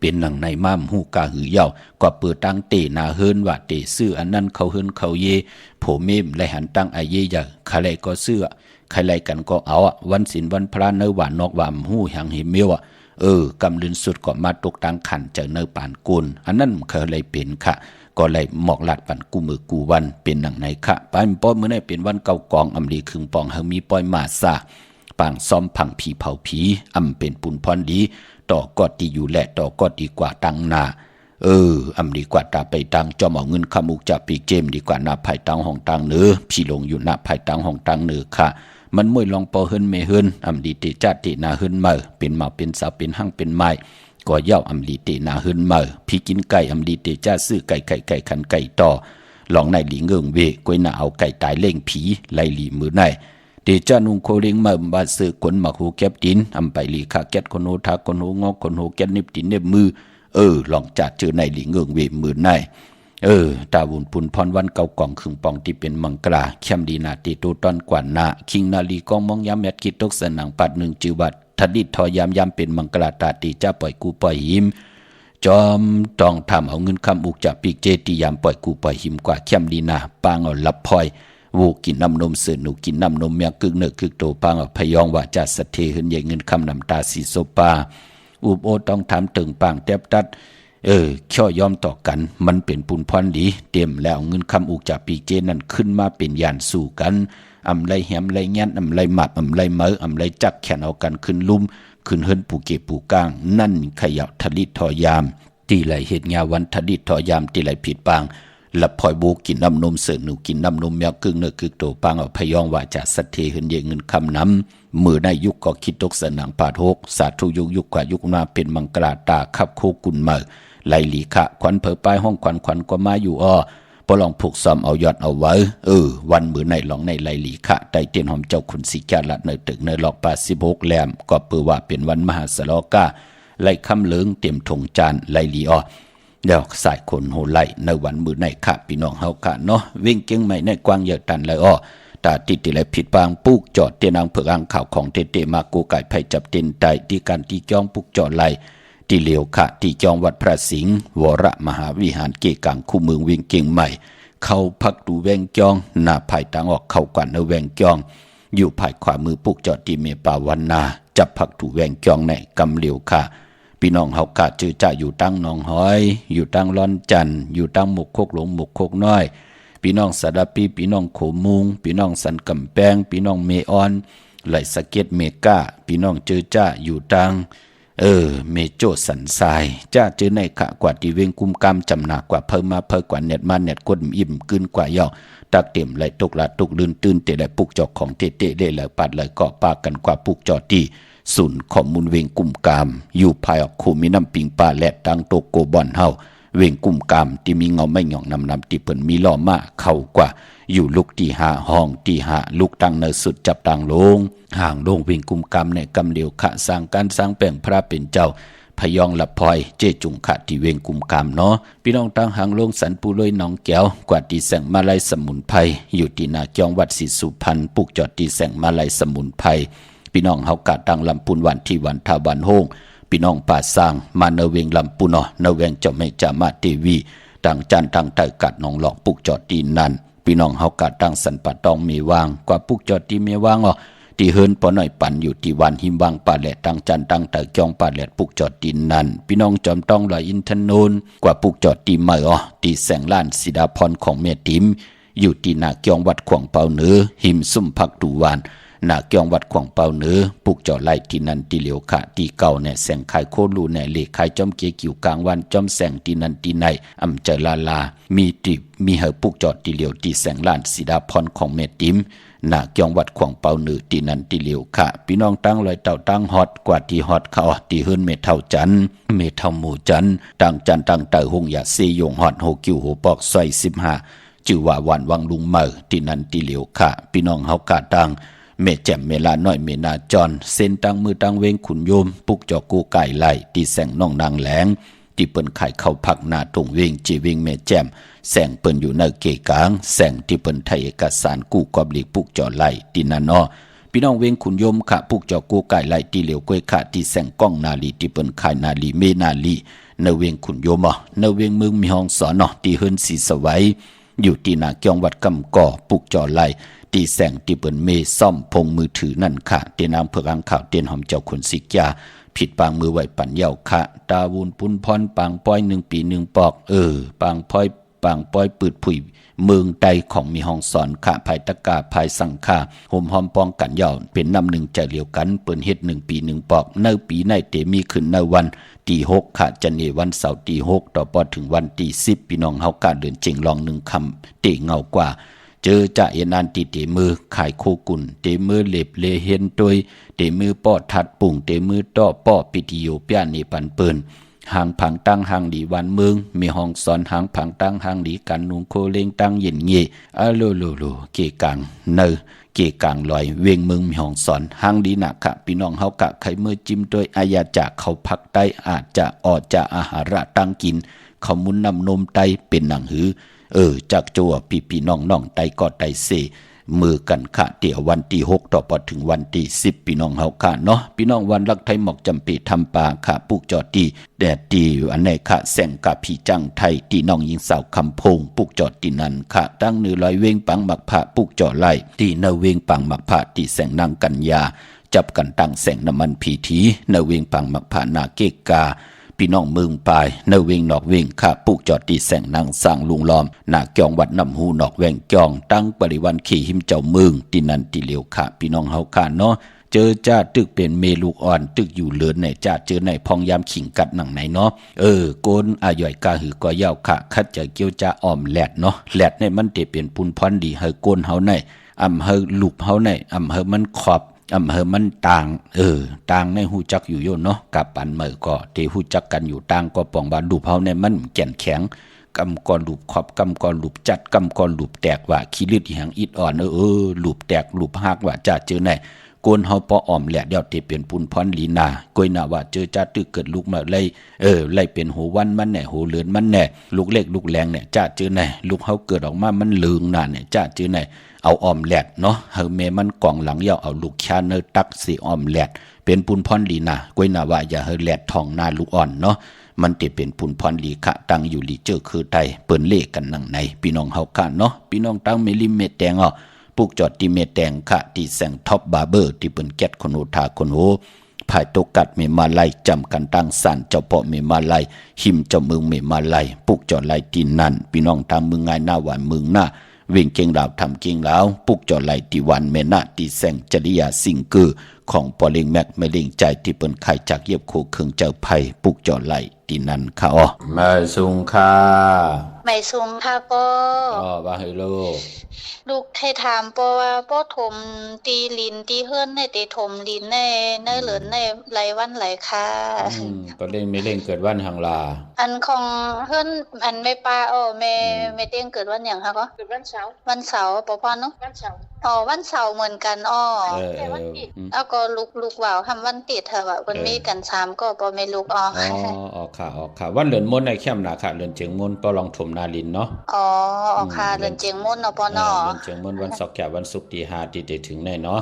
เป็นดังไหนม้ามหูกาหือเยาก็เปิดตั้งเตนาเฮินว่าเตซื้ออันนั้นเขาเฮินเขาเยโผเมมไหลหันตั้งอาเยยาใครก็ซื้อใครไหลกันก็เอาวันศีลวันพระเนื้อหวานนอกหวานหูหังเฮเมียวกำลืนสุดก็มาตกตังขันจากเนื้อปานกุลอันนั้นเคยเลยเป็นค่ะก็เลยหมอกหลัดปันกูมือกูวันเป็นหนังไหนค่ะปานป้อมื้อนี้เป็นวันเก่ากองอำลีครึ่งปองเฮามีปอยมาซาปางซ้อมผังผีเผาผีเป็นปุนพรดีต่อก็ดีอยู่แหละต่อก็ดีกว่าตังนาอำดีกว่าตาไปตังจอมเอาเงินคำมุกจากปีเจมดีกว่าหน้าภายตังห้องตังเนื้อพี่ลงอยู่หน้าภายตังห้องตังเนื้อค่ะมันมวยลองปอเฮินเมเฮินอำดีเตจัดเตนาเฮินมาเป็นมาเป็นสาวเป็นหั่งเป็นไม้ก็เย้าอำลีเตนาเฮินมาพี่กินไก่อำลีเตจ้าซื้อไก่ขันไก่ต่อลองในหลีเงิงเวกวยหน้าเอาไก่ตายเล่งผีไล่หลีมือในเตจ้านุงโคเริงมาบาซื้อคนมาหูแก็บดินไปหลีขาแก็ดคนโหทาคนโหงอกคนโหแก็ดนิบดินเน็บมือลองจัดเจอในหลีเงิงเวมือในตาวุนปุนพรวันเก่ากองครึ่งปองที่เป็นมังกราเข้มดีนาติโตตอนกว่านาคิงนาลีกองมองยามแมดกิตกสนังปัดหนึ่งจือวัดทดิตทอยามเป็นมังกราตาตีจ้าปล่อยกูปล่อยหิมจอมต้องทำเอาเงินคำอุกจากปีกเจติยามปล่อยกูปล่อยหิมกว่าเข้มดีนาปางเอาลับพลอยวูกินน้ำนมเสือหนูกินน้ำนมเมียกึกเนกึกโตปางเอาพยองว่าจะสะเทหินใหญ่เงินคำน้ำตาสีโซปาอุบโอต้องทำตึงปางแทบตัดข้อยอมต่อกันมันเป็นปุนพรดีเตรียมแล้วเงินคำอุกจากปีกเจนั่นขึ้นมาเป็นยานสู่กันไรแหมไรแง่นไรหมัดไรเมือไรจักแขนเอากันขึ้นลุ่มขึ้นเฮินปูเก็บปูก้างนั่นขยับทลิตทอยามตีไหลเหตุงาวันทลิตทอยามตีไหลผิดปางหลับพลอยโบกินน้ำนมเสือหนูกินน้ำนมแมวกึ่งเนื้อกึ่งโตปางเอาพยองว่าจะสัตเทเหินเยเงินคำน้ำมือในยุคก็คิดตกสนังปาทกสาธุยุคกว่ายุคมาเป็นมังกราตาขับโคกุนเมือไหลหลีขะขวัญเผยป้ายห้องขวัญก็มาอยู่พอลองผูกซ้อมเอายอดเอาไว้วันมือในหลองในไหลหลีขะไตเตียนหอมเจ้าขุนสีแก่ละเนตึกเนหลอก86แหลมก็เปือว่าเป็นวันมหาสลอกาไหลคำเหลืองเตรียมถงจานไหลหลีเดี๋ยวสายคนโหไหลในวันมือในขะพี่น้องเฮาขะเนาะวิ่งเก่งใหม่ในกว้างเยอะตันเลยตาติดไหลผิดปางปุกจอดเตียนางเผือกอ่างข่าวของเตมากูไก่ไผ่จับเต็นไตที่การที่จ้องปุกจอดไหลที่เหลียวขะที่จองวัดพระสิงห์วรมหาวิหารเกกังคู่เมืองวิ่งเก่งใหม่เข้าพักดูแวงจองหน้าภายต่างออกเข้ากว่าในแวงจองอยู่ภายขวามือปุกจอดที่เมปาวันนาจับพักดูแวงจองในกำเหลียวค่ะพี่น้องเฮากะจือจ่าอยู่ตั้งหนองหอยอยู่ตั้งร้อนจันอยู่ตั้งหมกโคกหลงหมกโคกน้อยพี่น้องสะดับปีพี่น้องโขมุงพี่น้องสันกำแพงพี่น้องเมออนไหลสะเก็ดเมกาพี่น้องจือจ่าอยู่ตั้ง เมโจสันทรายจ้าเจอในขะกว่าที่เวงกุมกามจำหนักกว่าเพิ่มมาเพิ่มกว่าเน็ตมาเน็ตก้นอิ่มกึนกว่าย่อตักเต็มไหลตกละตกลื่นตื่นเตะไหลปุกจอกของเตะเล่ไหลปัดไหลเกาะปากันกว่าปุกจอตีศูนย์ข้อมูลเวงกุมกามอยู่ภายออกคูมีน้ำปิงปลาและตังโตโกบอนเฮาเวงกุมกามที่มีเงาไม่หย่องนำที่เปิ่นมีล้อมาเข้ากว่าอยู่ลุกที่หาห้องที่หาลุกตั้งเนสุดจับต่างลงห่างลงเวงกุมกามในกำเดียวขะสร้างการสร้างแปลงพระเป็นเจ้าพยองละพลอยเจจุงขะที่เวงกุมกามเนาะพี่น้องตั้งหางลงสันปูลอยหนองแก้วกว่าที่แสงมาลัยสมุนไพรอยู่ที่นาจองวัดศรีสุพรรณปุกจอดที่แสงมาลัยสมุนไพรพี่น้องเฮากะตั้งลำปุนวันที่วันทาวันโฮงพี่น้องป่าสร้างมาเนเวงลำปุนเนเวงเจ้าแม่จามาเทวีตั้งจันตั้งไตกัดนองหลอกปุกจอดที่นั่นพี่น้องเฮากะตั้งสันปะตองมีวางกว่าปุกจอดที่มีวางที่เฮินปอหน่อยปั่นอยู่ที่วันหิมวางป่าแหลตั้งจันตั้งไตจองป่าแหลปุกจอดที่นั่นพี่น้องจอมต้องลอยอินทนูนกว่าปุกจอดที่ไม่ที่แสงล้านสิดาพรของเมียติมอยู่ที่นาเกียงวัดขวางเปาเหนือหิมซุ่มพักดูวานนาเกียงวัดขวางเปาเหนือปุกจอดไล่ที่นั่นที่เหลียวขะที่เก่าเนี่ยแสงไข่โคลูเนี่ยเลไข่จอมเกียกิ่วกลางวันจอมแสงที่นั่นที่ไหนอำเจลามีเหอปุกจอดที่เหลียวที่แสงล้านสิดาพรของเมียติมนาเกียงวัดขวางเปาเหนือที่นั่นที่เหลียวขะพี่น้องตั้งลอยเต่าตั้งฮอดกว่าที่ฮอดเขาที่เฮินเมเท่าจันเมเท่าหมู่จันตั้งจันตั้งเต่าหงยาเซยงฮอดโฮกิวโหปอกซอย15ชื่อว่าวันวังลุงเมอที่นั่นที่เหลียวขะพี่น้องเฮากะตั้งเมแจ่มเมลาน้อยเมนาจอนเส้นตั้งมือตั้งเวงขุนโยมปุกจอกูไก่ไหลที่แสงน้องนางแหลงที่เปิ้นไข่เข้าพักหน้าตรงเวงจีเวงเมแจ่มแสงเปิ้นอยู่ในเกกลางแสงที่เปิ้นไทยเอกสารกู้กอบหลีกปุกจอไหลที่นั่นพี่น้องเวงขุนโยมขะปุกจอกูไก่ไหลที่เหลียวกล้วยขะที่แสงก้องนาลีที่เปิ้นไข่นาลีเมนาลีเนเวงขุนโยมเนเวงเมืองมีห้องสอนที่เฮิรนสีสวัยอยู่ที่นาเกียงวัดกำก่อปุกจอไหลตีแสงที่เปิ้นเมซ่อมพงมือถือนั่นค่ะเตียนางเผือกอังข่าวเตียนหอมเจ้าขุนสิกยาผิดปางมือไหวปั่นเย้าค่ะตาวูนปุนพรปางป้อย1 ปี 1 ปอกปางป้อยปืดผุยเมืองใดของมีห้องสอนค่ะภายตะกาภายสังฆาห่มหอมป้องกันเย้าเป็นนำหนึ่งใจเหลียวกันเปิ้นเฮ็ด1 ปี 1 ปอกในปีในเตมีขึ้นในวันที่6ค่ะจันเนวันเสาร์ที่6ต่อปอถึงวันที่10พี่น้องเฮากะเดินเจิงลอง1 คำเตเงากว่าเจอจะเอนันติเตมือขายโคกุนเตมือเล็บเลเห็นตัวเตมือป้อทัดปุ่งเตมือต้อป้อปิติโยเปียนี่ปันเปินหางผังตั้งหางดีวันเมืองมีห้องสอนหางผังตั้งหางดีกันนุงโคเลงตั้งเย็นเย่โลเกกังเนอเกกังลอยเวงเมืองมีห้องสอนหางดีหนักค่ะพี่น้องเฮากะไข่มือจิ้มด้วยอายาจากเขาพักใต้อาจจะออจะอาหาระตั้งกินเขามุนนำนมไตเป็นหนังหือจากจัวพี่น้องไตก็ไตเซมือกันค่ะเดี๋ยววันที่6ต่อพอถึงวันที่10พี่น้องเฮาค่ะเนาะพี่น้องวันรักไทยหมอกจำปีทำปาค่ะปุกจอตีแดดดีอันไหนค่ะแสงกับพี่จังไทยที่น้องยิงสาวคำพงปุกจอดที่นั่นค่ะตั้งเนื้อลอยเวงปังหมักผ้าปุกจอไล่ที่เนเวงปังหมักผ้าที่แสงนางกัญญาจับกันตั้งแสงน้ำมันผีทีเนเวงปังหมักผ้านาเกกาพี่น้องเมืองปลายเนเวงนอกเวงข้าปุกจอดตีแสงนางสร้างลุงล้อมหน้าเกียงวัดน้ำหูนอกแวงเกียงตั้งปริวันขี่หิมเจ้าเมืองที่นั่นที่เหลียวข้าพี่น้องเฮาข้าเนาะเจอจ้าตึกเป็นเมลูกอ่อนตึกอยู่เหลือนในจ้าเจอในพองยามขิงกัดหนังไหนเนาะโกนอาย่อยกาหือก็ยาวข้าคัดจะเกี่ยวจ้าอ้อมแหลดเนาะแหลดในมันเตเป็นปุนพรดีเฮอโกนเฮาในอำเฮอลูกเฮาในอำเฮอมันขอบอำเภอมันต่างต่างในหูจักอยู่โยเนาะกับปันเมื่อก็ที่หูจักกันอยู่ต่างก็ปองบาดูเฮาในมันแก่นแข็งกำกรลูบขอบกำกรลูบจัดกำกรลูบแตกว่าขี้ลืดหางอิดอ่อนลูบแตกลูบหักว่าจะเจอในโกนเฮาปออ้อมแหลดเดียวที่เป็นปุนพรลีนากวยน่ะว่าเจอจ้าตึกเกิดลูกมาเลยไล่เป็นโหวันมันแน่โหเลือนมันแน่ลูกเล็กลูกแรงเนี่ยจ้าเจอในลูกเฮาเกิดออกมามันลืงน่ะเนี่ยจ้าเจอในเอาออมแหลดเนาะเฮาเมมันกองหลังยาวเอาลูกชาเนอตักสิออมแหลดเป็นปุนพรลีนากวยน่ะว่าอย่าเฮาแหลดทองนาลูกอ่อนเนาะมันจะเป็นปุนพรลีขะตั้งอยู่ลีเจอคือไทยเปิ้นเลกันนังในพี่น้องเฮาค่ะเนาะพี่น้องตั้งเมลิเมแตงปุกจอดที่เมแตงค่ะที่แสงท็อปบาร์เบอร์ที่เปิ้นแก๊ดคนโอทาคนโหภายตกกัดเมมาไลจำกันตั้งสันเจ้าเปาะเมมาไลหิมเจ้าเมืองเมมาไลปุกจอดไลตีนนั่นพี่น้องทางเมืองง่ายหน้าหวานเมืองหน้า วิ่งเก่งดาวทำเก่งแล้วปุกจอไหลตีวันเมนาตีแสงจริยาสิ่งคือของปอลิงแม็กไม่ลิงใจที่เปิ้นไข่จากเย็บโคเครื่องเจ้าไผ่ปุกจอไหลตีนันค่ะอ๋อมาสุงค่ะไม่ซุงค่ะปอว่าให้ลูกให้ถามปอว่าปอถมตีลินตีเฮือนในตีถมลินในเหลือนในไหลวันไหลค่ะปอลิงไม่เล่งเกิดวันหังลาอันของเฮือนอันไม่ปลาไม่เตี้ยงเกิดวันอย่างค่ะก็เกิดวันเสาร์ปอพรเนาะวันเสาร์วันเสาร์เหมือนกันแต่วันติดแล้วก็ลูกว่าวทำวันติดเถอะว่าคนมีกัน3ก็ปอไม่ลูกค่ะวันเหลือนมนในเข้มนาค่ะเหลือนเจียงมนปอลองถมนาลินเนาะค่ะเหลือนเจียงมนเนาะปอเนาะเหลือนเจียงมนวันศุกร์วันศุกร์ตี5ตีถึงแน่เนาะ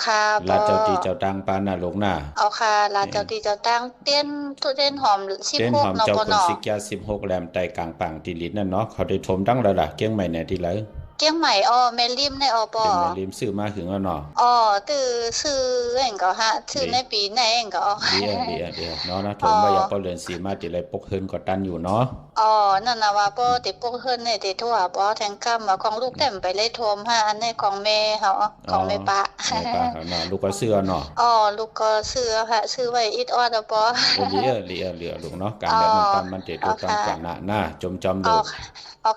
ค่ะลาเจ้าตีเจ้าตังปานาลงหน้าค่ะลาเจ้าตีเจ้าตังเต้นหอม16เนาะปอเนาะ16แรมไตกลางปังตีลินนั่นเนาะเขาได้ถมดังแล้วล่ะเกียงใหม่แน่ที่เลยเกียงใหม่แม่ริมในปอแม่ริมซื้อมาถึงแล้วเนาะตื้อซื้อเองก็ฮะซื้อในปีไหนเองก็เดี๋ยวเนาะนะถมว่าอย่าปอเรือนสีมาติไรปกเฮินก็ตันอยู่เนาะนั่นน่ะว่าปอติปกเฮินนี่ติทั่วปอแทงกำว่าของลูกเต็มไปเลยทมฮะอันนี้ของแม่เฮาของแม่ปะเนาะลูกก็ซื้อเนาะลูกก็ซื้อค่ะซื้อไว้อิดออดปอเหลียลูกเนาะการแบบมันติดตัวกันกันหน้าจมลูก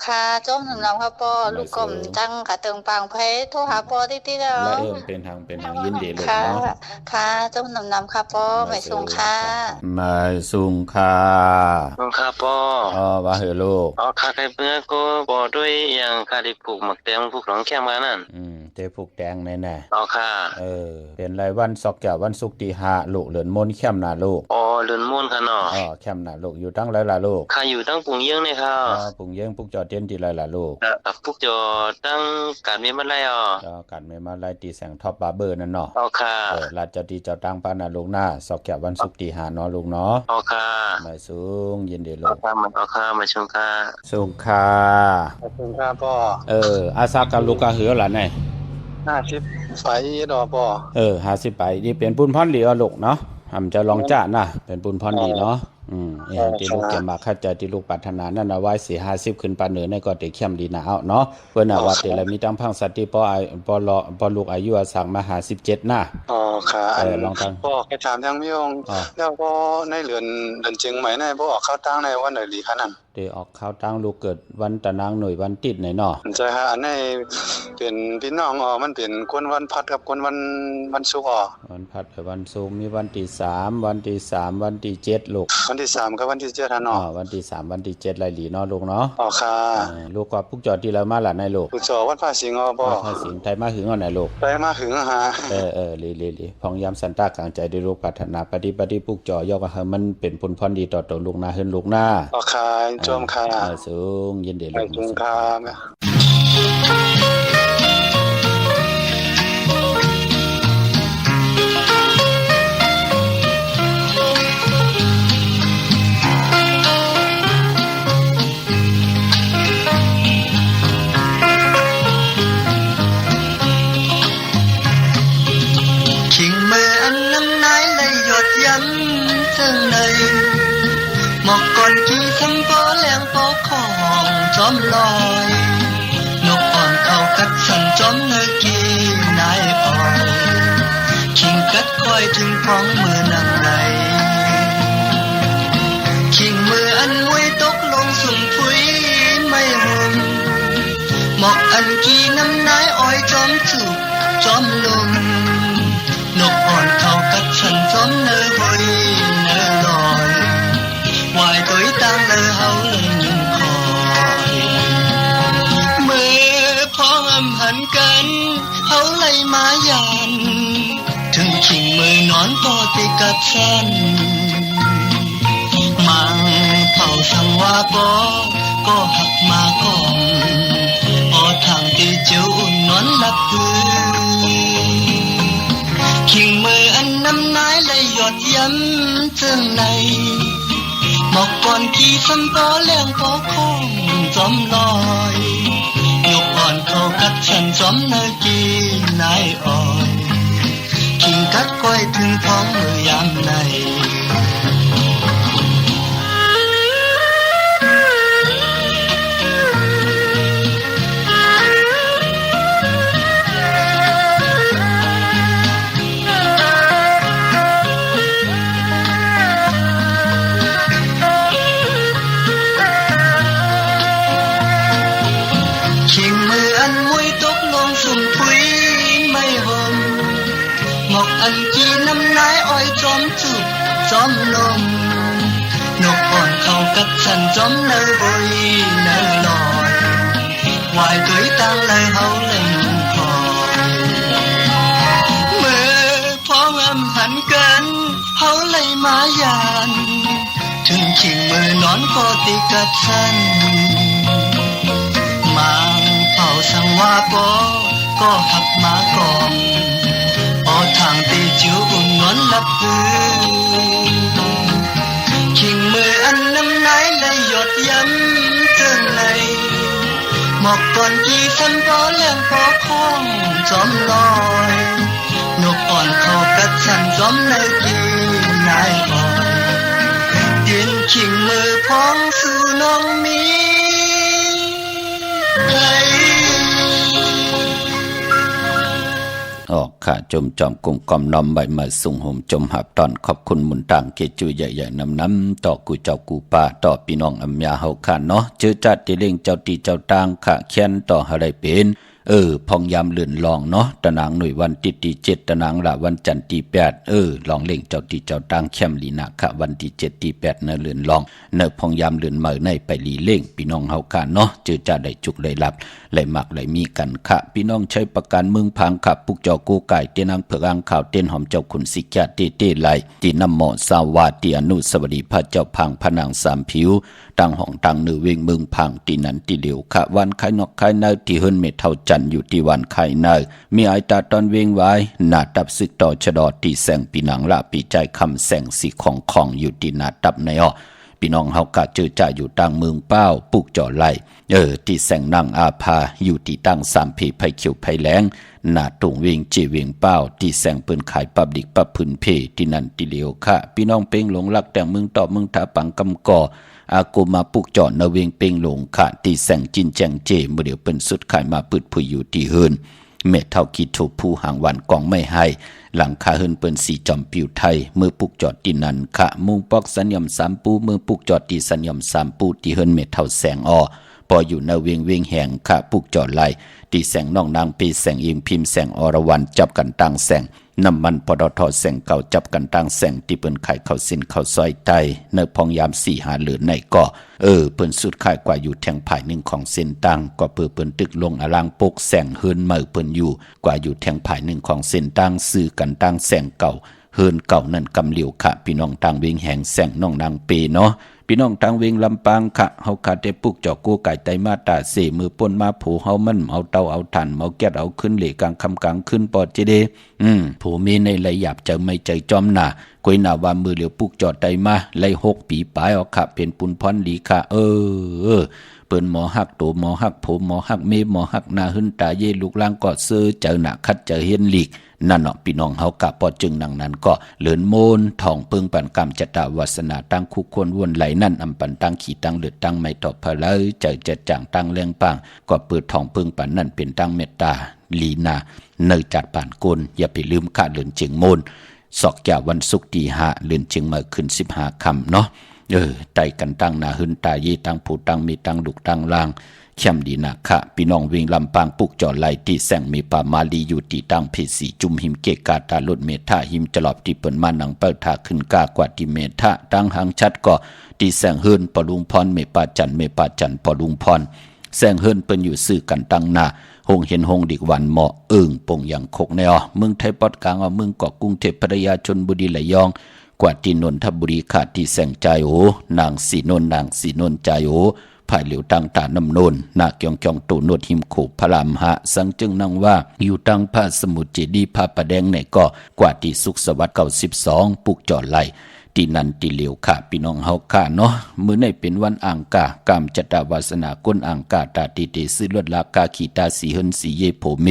ค่ะจมน้ำค่ะปอลูกกลมจังค่ะเติงปังไผโทรหาปอติแล้วและเป็นทางยินดีลูกเนาะค่ะจมน้ำค่ะปอไม่สูงค่ะไม่สูงค่ะปอว่าเฮลูกค่ะใครเพื่อก็ปอด้วยอย่างค่ะที่ปลูกหมักแตงปลูกหนองแก้มมานั่นเตปลูกแตงแน่ค่ะเป็นไรวันศุกร์วันศุกร์ตี5ลูกเหลือนมนเข้มหน้าลูกเหลือนมนค่ะเนาะเข้มหน้าลูกอยู่ตั้งไรล่ะลูกค่ะอยู่ตั้งปุ่งเยื่องนี่ค่ะปุ่งเยื่องปุกจอเตียนตีไรล่ะลูกปุกจอตั้งการเมมาไล่การเมมาไล่ตีแสงท็อปบาร์เบอร์นั่นเนาะค่ะลาดเจ้าตีเจ้าตั้งปานาลูกหน้าศุกร์วันศุกร์ตี5เนาะลูกเนาะค่ะมาสูงยินดีลูกค่ะมาชงค่ะสูงค่ะพ่ออาซากับลูกกะเหือล่ะไหน50ไปดอกพ่อ50ไปนี่เป็นปุ้นพรดีลูกเนาะจะลองจ้านะเป็นปุ้นพรดีเนาะที่ลูกเก็บมาเข้าใจที่ลูกปรารถนานั่นนะไว้4-50ขึ้นปานเหนือในก็ได้เข้มดีนะเอาเนาะเพิ่นน่ะว่าแต่ละมีตั้งพังสัตว์ที่ปอลูกอายุสังมา57นะค่ะลองตั้งพ่อให้ถามทางพี่องค์แล้วก็ในเรือนเชียงใหม่ในบ่ออกเข้าตั้งในวันไหนดีคะนั่นได้ออกข้าวตั้งลูกเกิดวันตะนางหน่วยวันติดไหนเนาะใช่ฮะอันนี้เป็นพี่น้องมันเป็นคนวันพัดกับคนวันศุกร์วันพัดกับวันศุกร์มีวันที่3วันที่3วันที่7ลูกวันที่3กับวันที่7เนาะวันที่3วันที่7ไรหลีเนาะลูกเนาะค่ะลูกก็พุกจอดที่แล้วมาล่ะในลูกพุกจอวันพระสิงห์บ่พระสิงห์ไทยมาหึงเอาไหนลูกไทยมาหึงฮะลีพองยามสันตากลางใจด้วยลูกปรารถนาปฏิพุกจอยกให้มันเป็นผลพรดีต่อตัวลูกนาเฮือนลูกหน้าค่ะชมค่ะสูงยินดีลูกสูงค่ะขิงมืออันน้ำนายเลยหยดย้ำซึ่งในหมอกก่อนกี่คำพอแรงพอของจอมลอยนกอ่อนเอากัดสั่นจอมเนกีนายอ่อยขิงกัดคอยถึงพ้องมือนั่งไหลขิงมืออันมวยตกลงสุ่มผุยไม่หุ่มหมอกอันกี่น้ำนายอ้อยจอมจุกจอมลมนกอ่อนเขากัดฉันจอมเนหอยเนลอยวายตัวตั้งเนเฮาเลยยิ่งคอยเมื่อพ้องอำหันกันเฮาเลยมายันถึงขิงมือนอนปอติกับฉันมังเผาสังว่าปอก็หักมาก่อนทางที่เจ้าอุ่นนอนหลับคืนขิงมืออันน้ำนายเลยหยดย้ำเจิงในหมอกก่อนกี่สัมปอแรงพอคงจอมลอยยกอ่อนเขากัดฉันจอมเนกีนายอ่อยขิงกัดก้อยถึงท้องมือยามใน อันมวยตกลงสุ่มพุยไม่หอมหมอกอันกีน้ำนายอ้อยจอมจุบจอมลมนกอ่อนเข้ากับฉันจอมเนยบอยเนยลอยวายตัวตั้งเลยเฮาเลยคอยเมื่อพ้องอำหันกันเฮาเลยมายานถึงชิงมือนอนก็ติกับฉันมาเป่าสังว่าปอก็หักมากองออทางตีจิ๋วอุ่นนอนลับปืนชิงมืออันน้ำไหนเลยหยดย้ำเจิงในหมอกก่อนกี่สันปอเลี้ยงปอคองจอมลอยนกอ่อนเข้ากัดฉันจอมในกีนายอ่อยยืนชิงมือพ้องสู่น้องมีออกข้าจมจอมกุมกอมน้อมใบมาสุ่งห่มจมหับตอนขอบคุณมุนต่างเกจูใหญ่ๆน้ำต่อกูเจ้ากูป่าต่อพี่น้องอัมยาเฮาข้าเนาะเจอจัดที่เล่งเจ้าตีเจ้าต่างข้าเขียนต่ออะไรเป็นพองยามเลื่อนลองเนาะตะนางหน่วยวันที่7ตะนางละวันจันทร์ที่8ลองเล่งเจ้าที่เจ้าต่างแคมลีนะค่ะวันที่7ที่8เนเลื่อนลองเนพองยามเลื่อนเมื่อในไปลีเล่งพี่น้องเฮาค่ะเนาะเจอจะได้จุกได้หลับไหลมักไหลมีกันค่ะพี่น้องใช้ประกันเมืองพังค่ะปุกเจ้ากูไก่เตนางเผือกอ่างข่าวเต้นหอมเจ้าขุนสิกะเต้ไหลที่น้ำหมอสาวาตีอนุสวัสดีพระเจ้าพังพนางสามผิวตั้งห้องตั้งเนื้อเวงเมืองพังที่นั้นที่เหลียวค่ะวันไข่นอกไข่เนยที่เฮิรนเมเท่าจันอยู่ที่วันไข่เนยมีไอตาตอนเวงไว้หน้าตับซึกต่อชะดอตีแสงปีหนังละปีใจคำแสงสีของอยู่ที่หน้าตับในอ้อพี่น้องเฮากะเจอจ่าอยู่ตั้งเมืองเป้าปุกจ่อไหลที่แสงนางอาภาอยู่ที่ตั้งสามผีไผ่เขียวไผ่แหลงหน้าตุงเวงจีเวงเป้าที่แสงปืนขายปับดิกปับพื้นเพที่นั่นที่เหลียวค่ะพี่น้องเป้งหลงรักแต่เมืองต่อเมืองถาปังกำก่ออากูมาปุกจอดนาเวงเป่งหลงขาตีแสงจินแจงเจเมื่อเดี๋ยวเป็นสุดขายมาปืดผุยอยู่ที่เฮินเม็ดเท่าคิดถูกผู้ห่างวันกองไม่ให้หลังคาเฮินเป็นสีจอมปิวไทยเมื่อปุกจอดที่นันขะมุงปอกสัญญมสามปูเมื่อปุกจอดที่สัญญมสามปูที่เฮินเม็ดเท่าแสงอพออยู่นาเวงแห่งขะปุกจอดไหลที่แสงน้องนางปีแสงอิงพิมพ์แสงอรวรรณจับกันตั้งแสงน้ำมันปตท.แสงเก่าจับกันตั้งแสงที่เปิ้นขายข้าวสินข้าวซอยไตเนพองยาม4 5เหลือในก็เปิ้นสุดขายกว่าอยู่แทงภายหนึ่งของเส้นตั้งก็เปิ้นตึกลงอลังปกแสงเฮินเมื่อเปิ้นอยู่กว่าอยู่แทงภายหนึ่งของเส้นตั้งซื้อกันตั้งแสงเก่าเฮินเก่านั่นกำเหลียวค่ะพี่น้องต่างเวงแห่งแสงน้องนางเปเนาะพี่น้องต่างเวงลำปางค่ะเฮาคาเตปุกจอกกูไก่ไตมาตาเสมือป่นมาผูเฮามันเอาเตาเอาถ่านเอาแก๊สเอาขึ้นเหล็กกลางคำกลางขึ้นปอดเจเดผู้มีในไหลหยาบเจอไม่ใจจอมหน้ากวยหน้าว่ามือเหลียวปุกจอดไตมาไหล6 ปีปลายออกค่ะเป็นปุนพรหลีค่ะเปิ้นหมอหักโตหมอหักผมหมอหักเมหมอหักหน้าหึนตาเยลูกล่างก็เซอเจอหน้าคัดเจอเฮียนหลีกนั่นเนาะพี่น้องเฮากะปอจึงดังนั้นก็เลินโมนทองเปิงปันกรรมจตาวาสนาตั้งคุกควรวนไหลนั่นอำปันตั้งขี่ตั้งเลือดตั้งไม่ตอบพะเลยใจจะจ่างตั้งแรงปังก็เปิดทองเปิงปันนั่นเป็นตั้งเมตตาลีนาเนยจัดป่านกุลอย่าไปลืมค่าเลินเจิงโมนศอกแก่วันศุกร์ที่5เลินเจิงมาขึ้น15ค่ำเนาะไต่กันตั้งหน้าหึนตาเยตั้งผู้ตั้งมีตั้งดุกตั้งล่างเข้มดีนะค่ะพี่น้องวิ่งลำปางปุกจอไหลที่แสงมีป่ามาลีอยู่ที่ตั้งเพสีจุมหิมเกกาตาลดเมธาหิมจลอบที่เปิ่นมาหนังเปิดทาขึ้นกากว่าที่เมธาตั้งหางชัดก็ที่แสงเฮิรนปลุงพรเมปาจันปลุงพรแสงเฮิรนเปิ้นอยู่ซื่อกันตั้งหน้าหงเห็นหงดิกวันเหมาะปงอย่างคกแนวเมืองไทยปอดกลางเมืองเกาะกรุงเทพพัทยาชลบุรีระยองกว่าที่นนทบุรีขาดที่แสงใจโอนางสีนนใจโอภายเหลียวตังตาน้ำโนนนาเกียงตูนวดหิมขูพระรามหะสังจึงนั่งว่าอยู่ตังพระสมุทรเจดีย์พระประแดงในก็กว่าที่สุขสวัสดิ์92ปุกจอดไหลที่นันติเหลียวค่ะพี่น้องเฮาค่ะเนาะมื้อในเป็นวันอ่างกากามจตาวาสนาก้นอ่างกาตาติเตซื้อลวดลากาขีตาสีเฮินสีเยโผเม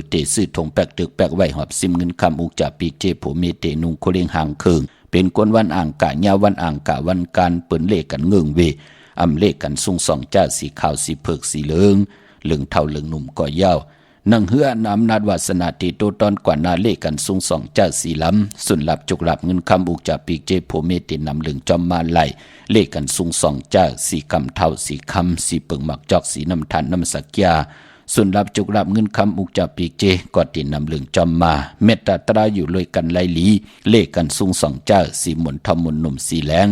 เตซื้อทงแปกตึกแปกไว้หอบซิมเงินคำอุกจาปีเจโผเมเตนุงโคเลงหางเคิงเป็นก้นวันอ่างกะญาวันอ่างกะวันการเปิ้นเลขกันเงิงเวอำเลขกันซุงส่องจ้าสีขาวสีเผือกสีเหลืองเท่าเหลืองหนุ่มก่อยาวนังเฮือน้ำนาดวาสนาติโตตอนกว่านาเลขกันซุงส่องจ้าสีล้ำสุนหลับจุกหลับเงินคำอุกจากปีเจโพเมตินำเหลืองจอมมาไหลเลขกันซุงส่องจ้าสีคำเท่าสีคำสีเปิงหมักจอกสีน้ำทันน้ำสักยา ส่วนรับจุกรับเงินคำอุกจับปีเจก็ตินำเหลืองจอมมาเมตตาตราอยู่เลยกันไลลีเลขกันสูงสองเจ้าสีหมุนทอมมุนหนุ่มสีแหลง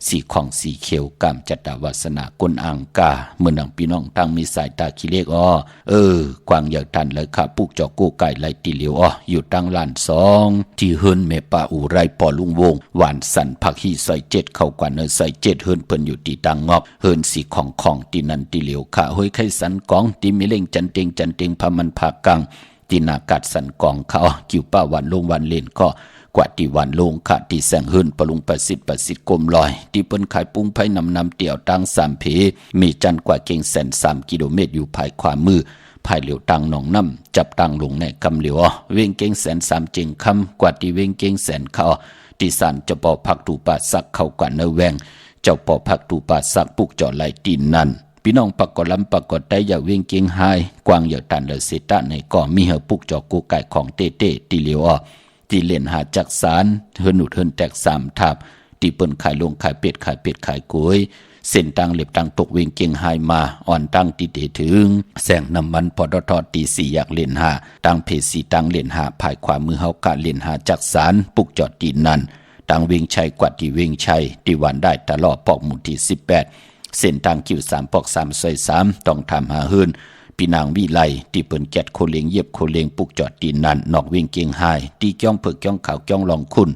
สีของสีเขียวกามจัตตาวาสนากลอ่างกาเมื่อนังพี่น้องตั้งมีสายตาขี้เลขกวางอยากทันเลยค่ะปุกจอกกูไก่ไลตีเหลียวอยู่ตั้งลานสองที่เฮิรนเมปาอูไรปอลุงวงหวานสันผักฮีใส่เจ็ดเข้ากว่าเนยใส่เจ็ดเฮิรนเพิ่นอยู่ตีตังงอบเฮิรนสีของตีนันตีเหลียวค่ะเฮ้ยไข่สันกองตีมีเล่งจันเต็งพามันผากังตีนากัดสันกองเขากิ่วป้าวันลงวันเล่นก็กว่าที่วันลงค่ะที่แสงเฮิรนปลุงประสิทธิ์กลมลอยที่เปิ้นขายปุ้งไผ่นำเตี่ยวตั้ง3 เพมีจันกว่าเก่งแสน3 กิโลเมตรอยู่ภายขวามือภายเหลียวตังหนองน้ำจับตังลงในกำเหลียวเวงเก่งแสน3 เจงคำกว่าที่เวงเก่งแสนเขาที่สันจะปอพักตูป่าสักเข้ากว่าเนแวงเจ้าปอพักตูป่าสักปุกจ่อไหลตีนนั่นพี่น้องปากกอลำปากกอได้อย่าเวงเก่งหายกวางอย่าตันเลยเสตะในก่อมีเหอปุกจ่อกูไก่ของเต้ตีเหลียวที่เล่นหาจักสารเฮิรนุดเฮิรนแตก3 ทับที่เปิ้นขายลงขายเป็ดขายกล้วยเส้นตังเล็บตังตกเวงเก่งหายมาอ่อนตั้งติเตถึงแสงน้ำมันปตทตี4อยากเล่นหาตังเพสีตังเล่นหาภายขวามือเฮากะเล่นหาจักสารปุกจอดตีนั่นตังเวงชัยกว่าที่เวงชัยที่วันได้ตลอดปอกหมู่ที่18เส้นทางคิว3ปอก3ซอย3ต้องทำหาเฮิรนพี่นางวิไลที่เปิ้นแกดโคเลงเย็บโคเลงปุกจอดตีนั่นนอกเวงเก่งหายตีจ้องเพิกจ้องขาวจ้องลองคุณ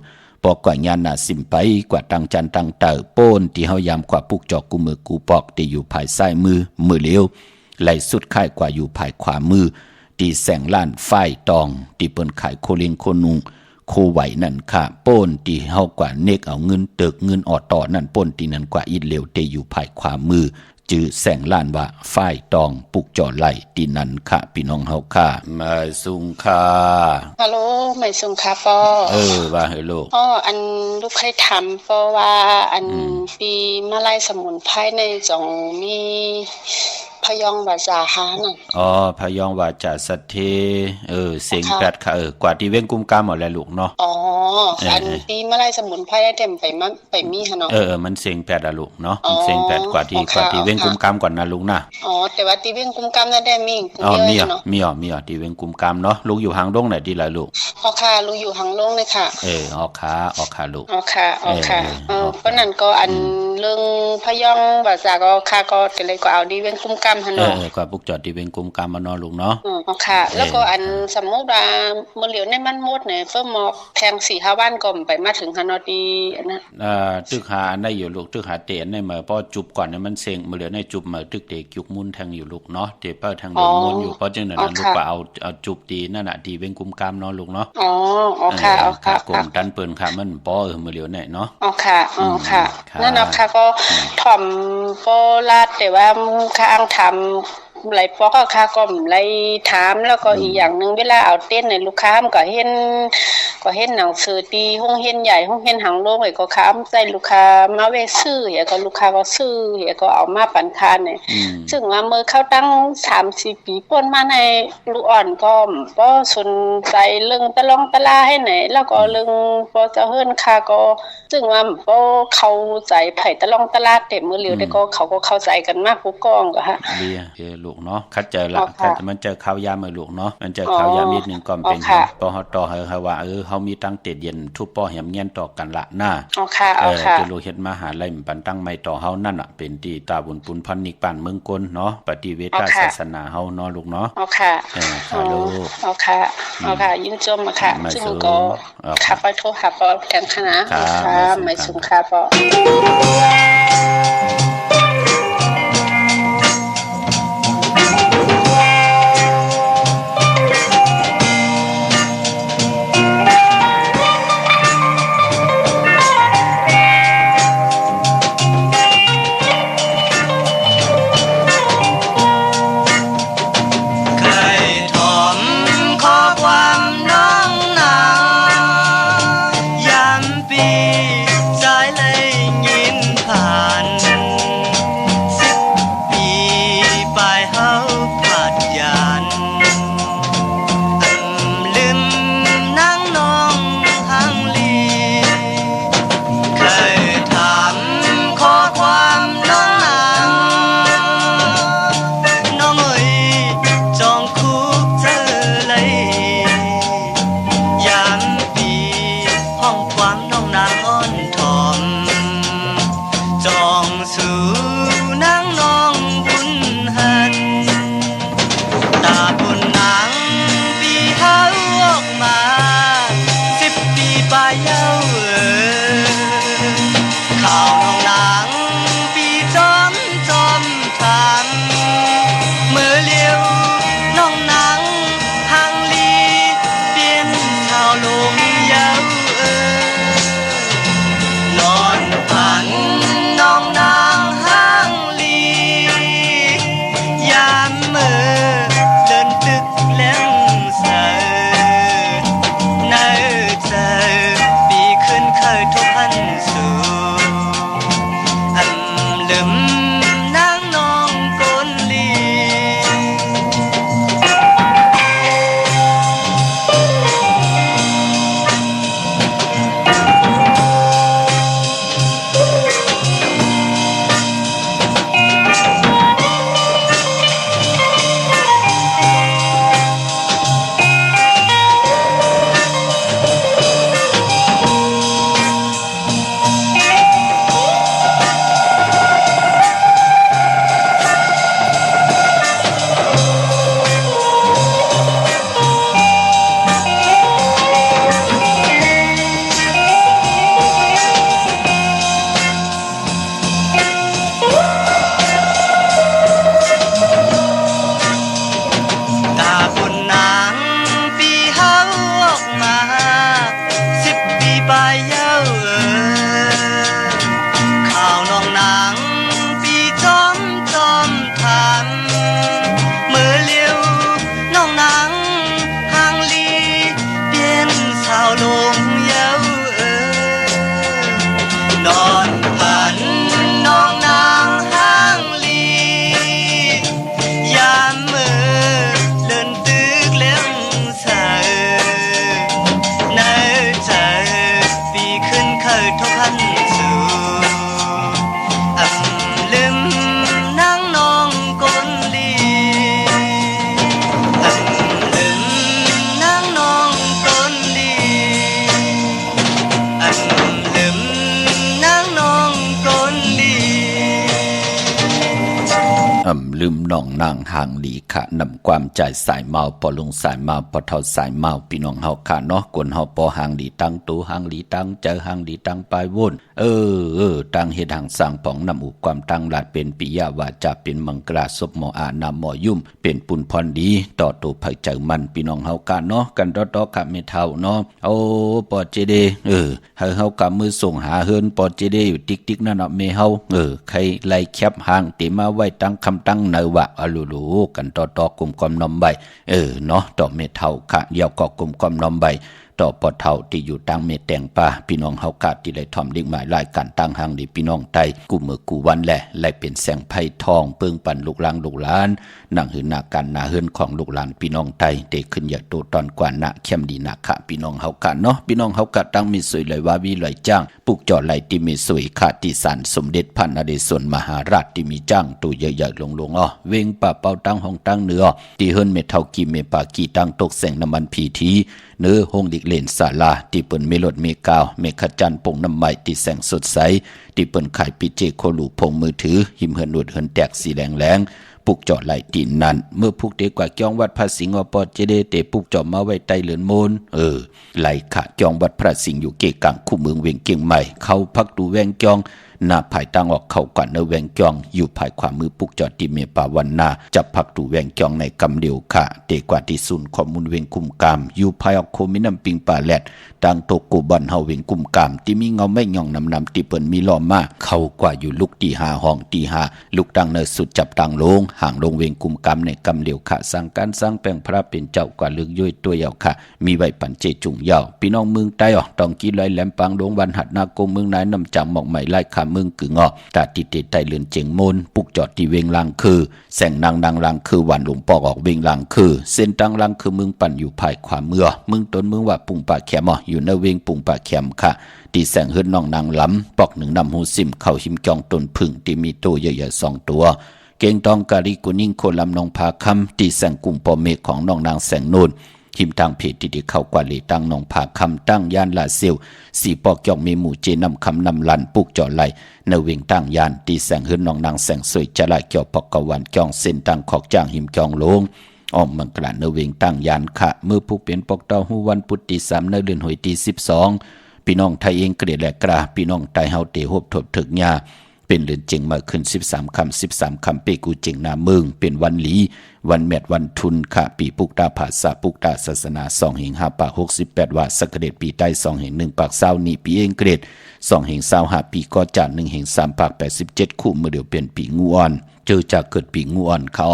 ปอกกว่างานน่ะสิมไปกว่าตังจันตังเตอโป้นที่เฮายามกว่าปุกจอกกูมือกูปอกที่อยู่ภายซ้ายมือเลี้ยวไหลสุดค่ายกว่าอยู่ภายขวามือที่แสงล้านฝ้ายตองที่เปิ้นขายโคเลงโคนุงโคไหวนั่นค่ะโป้นที่เฮากว่าเนกเอาเงินเติกเงินออดต่อนั่นป้นที่นั่นกว่าอีเหลวที่อยู่ภายขวามือจื้อแสงล้านว่าฝ้ายตองปุกจ่อไหลตีนันค่ะพี่น้องเฮาค่ะมาสุงค่ะฮัลโหลไม่สุงค่ะปอว่าให้ลูกอันลูกให้ทำปอว่าอันปีมะไลสมุนไพรในจงมีพยองวาจาหาน่ะพยองวาจาสัทเทเสียงแปดค่ะกว่าที่เว้งกุมกามหมดแล้วลูกเนาะอันปีมะไลสมุนไพรได้เต็มไปมีหั่นเนาะมันเสียงแปดอะลูกเนาะเสียงแปดกว่าที่เว้งกุมกามก่อนนะลูกนะแต่ว่าที่เว้งกุมกามนั้นได้มีมีที่เว้งกุมกามเนาะลูกอยู่หางดงไหนดีล่ะลูกค่ะลูกอยู่หางดงเลยค่ะออกค่ะลูกค่ะเพราะนั้นก็อันเรื่องพยองวาจาก็ค่ะก็เลยก็เอาดีเว้งกุมกามหั่นเนาะกว่าปุกจอดที่เว้งกุมกามมาเนาะลูกเนาะค่ะแล้วก็อันสมมุติว่ามื้อเหลียวในมันหมดเนี่ยเฟิ่มหมอกแพง4-5 วันก็ไปมาถึงหั่นเนาะดีอันนั้นตึกหาได้อยู่ลูกตึกหาเตนได้มาพอจุบก่อนเนี่ยมันเซ็งมื้อเหลียวในจุบมาตึกเตจุกมุนแทงอยู่ลูกเนาะเตเป้าทางเดินมุนอยู่เพราะจังนั้นลูกก็เอาจุบดีนั่นน่ะที่เว้งกุมกามเนาะลูกเนาะค่ะกมตันเปิ้นค่ะมันป้อมื้อเหลียวเนี่ยเนาะค่ะนั่นเนาะค่ะก็ถ่อมโปลาดแต่ว่าข้างทำไหลปอกก็ค่ะก็ไหลถามแล้วก็อีกอย่างนึงเวลาเอาเต้นในลูกค้ามันก็เห็นหนังสือตีห้องเห็นใหญ่ห้องเห็นหางโลกไอ้ก็ค้าใส่ลูกค้ามาเวซื้อเหี้ยก็ลูกค้าก็ซื้อเหี้ยก็เอามาปันค้าเนี่ยซึ่งว่าเมื่อเข้าตั้ง 3-4 ปีป่นมาในลูกอ่อนก็บ่สนใจเรื่องตะลองตะลาให้ไหนแล้วก็เรื่องบ่จะเฮิรนค่ะก็ซึ่งว่าบ่เข้าใจไผตะลองตะลาเต็มมื้อเหลียวได้ก็เขาก็เข้าใจกันมากผู้กองก็ฮะดีลูกเนาะคัดใจละคัดมันเจอข้าวยามมื้อลูกเนาะมันเจอข้าวยามนิดนึงก่อนเป็นปฮตเฮาว่าเฮามีตั้งเตดเย็นทุบป้อแหมเงี้ยนต่อกันละหน้าจะรู้เฮ็ดมหาลัยปันตั้งไม่ต่อเฮานั่นน่ะเป็นที่ตาบุญปุนพันนิกปานเมืองกลเนาะปฏิเวทศาสนาเฮาเนาะลูกเนาะค่ะลูกค่ะยินจมค่ะซึ่งก็ค่ะไปโทรหาปอแทนคณะค่ะไม่สุงค่ะปอสายเลยยินผ่าน ลืมน้องนางห่างหลีค่ะนำความใจสายเมาปอลุงสายเมาปอเท่าสายเมาพี่น้องเฮาค่ะเนาะกวนเฮาปอห่างหลีตั้งตูห่างหลีตั้งเจอห่างหลีตั้งปลายวุ่นตั้งเฮ็ดห่างสร้างปองนำอุความตั้งหลาดเป็นปิยาวาจาเป็นมังกราศพหมออานามหมอยุ่มเป็นปุนพรดีต่อตัวไผเจอมันพี่น้องเฮาค่ะเนาะกันดอๆค่ะแม่เฒ่าเนาะปอเจเดเฮากำมือส่งหาเฮินปอเจเดอยู่ติ๊กๆนั่นเนาะแม่เฮาใครไล่แคบห่างติมาไว้ตั้งคำตั้งเนวะอลูกันต่อกลุ่มความนอมใบเนาะต่อเมเท่าค่ะเดียวก็กลุ่มความนอมใบต่อปอเท่าที่อยู่ตั้งเมแตงป่าพี่น้องเฮากะที่ได้ทอมเลี้ยงหมายรายการตั้งหางดีพี่น้องไตกูมือกูวันแหละไล่เป็นแสงไผ่ทองเปิงปั่นลูกหลานนั่งหืนหน้าการหน้าเฮือนของลูกหลานพี่น้องไตเตขึ้นอยากโตตอนกว่านะเข้มดีนะค่ะพี่น้องเฮากะเนาะพี่น้องเฮากะตั้งมีสวยเลยว่าวิเลยจ้างปลูกจอดไหลที่มีสวยค่ะที่ศาลสมเด็จพระนเรศวรมหาราชที่มีจ้างตัวใหญ่ๆลงเวงป่าเป่าตั้งห้องตั้งเนื้อที่เฮิรนเมเท่ากีเมปากีตั้งตกแสงน้ำมันพีทีเนื้อห้องดิกเลนศาลาที่เปิ้นเมลดเมกาวเมขจันปงน้ำใหม่ที่แสงสดใสที่เปิ้นขายปิเจโคลูพงมือถือหิมเฮิรนหนวดเฮิรนแตกสีแรงปุกจอดไหลตีนนั้นเมื่อพุกเด็กกว่าจองวัดพระสิงห์ปอเจเดเตปุกจอมาไว้ใต้เหลือนโมนไหลขะจองวัดพระสิงห์อยู่เกกังคู่เมืองเวียงเกียงใหม่เข้าพักดูแวงจองหน้าภายตั้งออกเข้ากว่าเนแวงจองอยู่ภายขวามือปุกจอดที่เมปาวันนาจับพักดูแวงจองในกำเดียวค่ะเตกว่าที่ศูนย์ข้อมูลเวียงกุมกามอยู่ภายออกโคมิน้ำปิงป่าแลดดังโตกูบันเฮาเวียงกุมกามที่มีเงาไม่ย่องนำที่เปิ้นมีล้อมมาเข้ากว่าอยู่ลุกตีหาห้องตีหาลุกดังเนสุดจับตังลงห่างลงเวียงกุมกามในกำเดียวค่ะสร้างการสร้างแปลงพระเป็นเจ้ากว่าลึกย่อยตัวยาวค่ะมีไว้ปันเจจุงยาวพี่น้องเมืองใต้ต้องกีไลแหลมปางหลวงวันหัดนาโกเมืองนายนำจังหมอกใหม่ไล่ขาเมืองกึ่งตาติเตไตเลือนเจงโมนปุกจอดที่เวงลังคือแสงนางลังคือวันหลวงปอกออกเวงลังคือเส้นตังลังคือเมืองปั่นอยู่ภายขวาเมืองเมืองต้นเมืองว่าปุงป่าแขมอยู่ในเวงปุงป่าแขมค่ะที่แสงเฮิรนน้องนางล้ำปอกหนึ่งนำหูซิมเข้าหิมจองต้นพึ่งที่มีตัวใหญ่ๆ2 ตัวเก่งตองกาลิกุนิ่งโคลำนองพาคำที่แสงกุ่มปอเมฆของน้องนางแสงนูนหิมทางเพจที่เข้ากว่าลีตั้งนองผาคำตั้งย่านลาเซียวสีปอกยองมีหมู่เจนำคำนำลันปุกจอไหลในเวงตั้งย่านตีแสงเฮือนนองนางแสงสวยจะละเกี่ยวปอกกวันจองเส้นตั้งขอกจ้างหิมจองลงอ้อมมังกลาในเวงตั้งย่านค่ะเมื่อผู้เป็นปอกเต้าหูวันพุทธิ3ในเดือนหอยตี12พี่น้องไทยเองเกลียดแหลกกราพี่น้องไทยเฮาเตหบถบถึกยาเป็นเดือนเจงมาขึ้น13 คำเปกูเจงนาเมืองเป็นวันหลีวันแมดวันทุนค่ะปีปุกตาภาษาปุกตาศาสนา2 5 ปาก 68 ว่าสกเดตปีใต้2 1 ปาก20นี่ปีเองเกรด2 25 ปีก็จาน1 3 ปาก 87 คู่เมื่อเดียวเป็นปีงูอ่อนเจอจากเกิดปีงูอ่อนเขา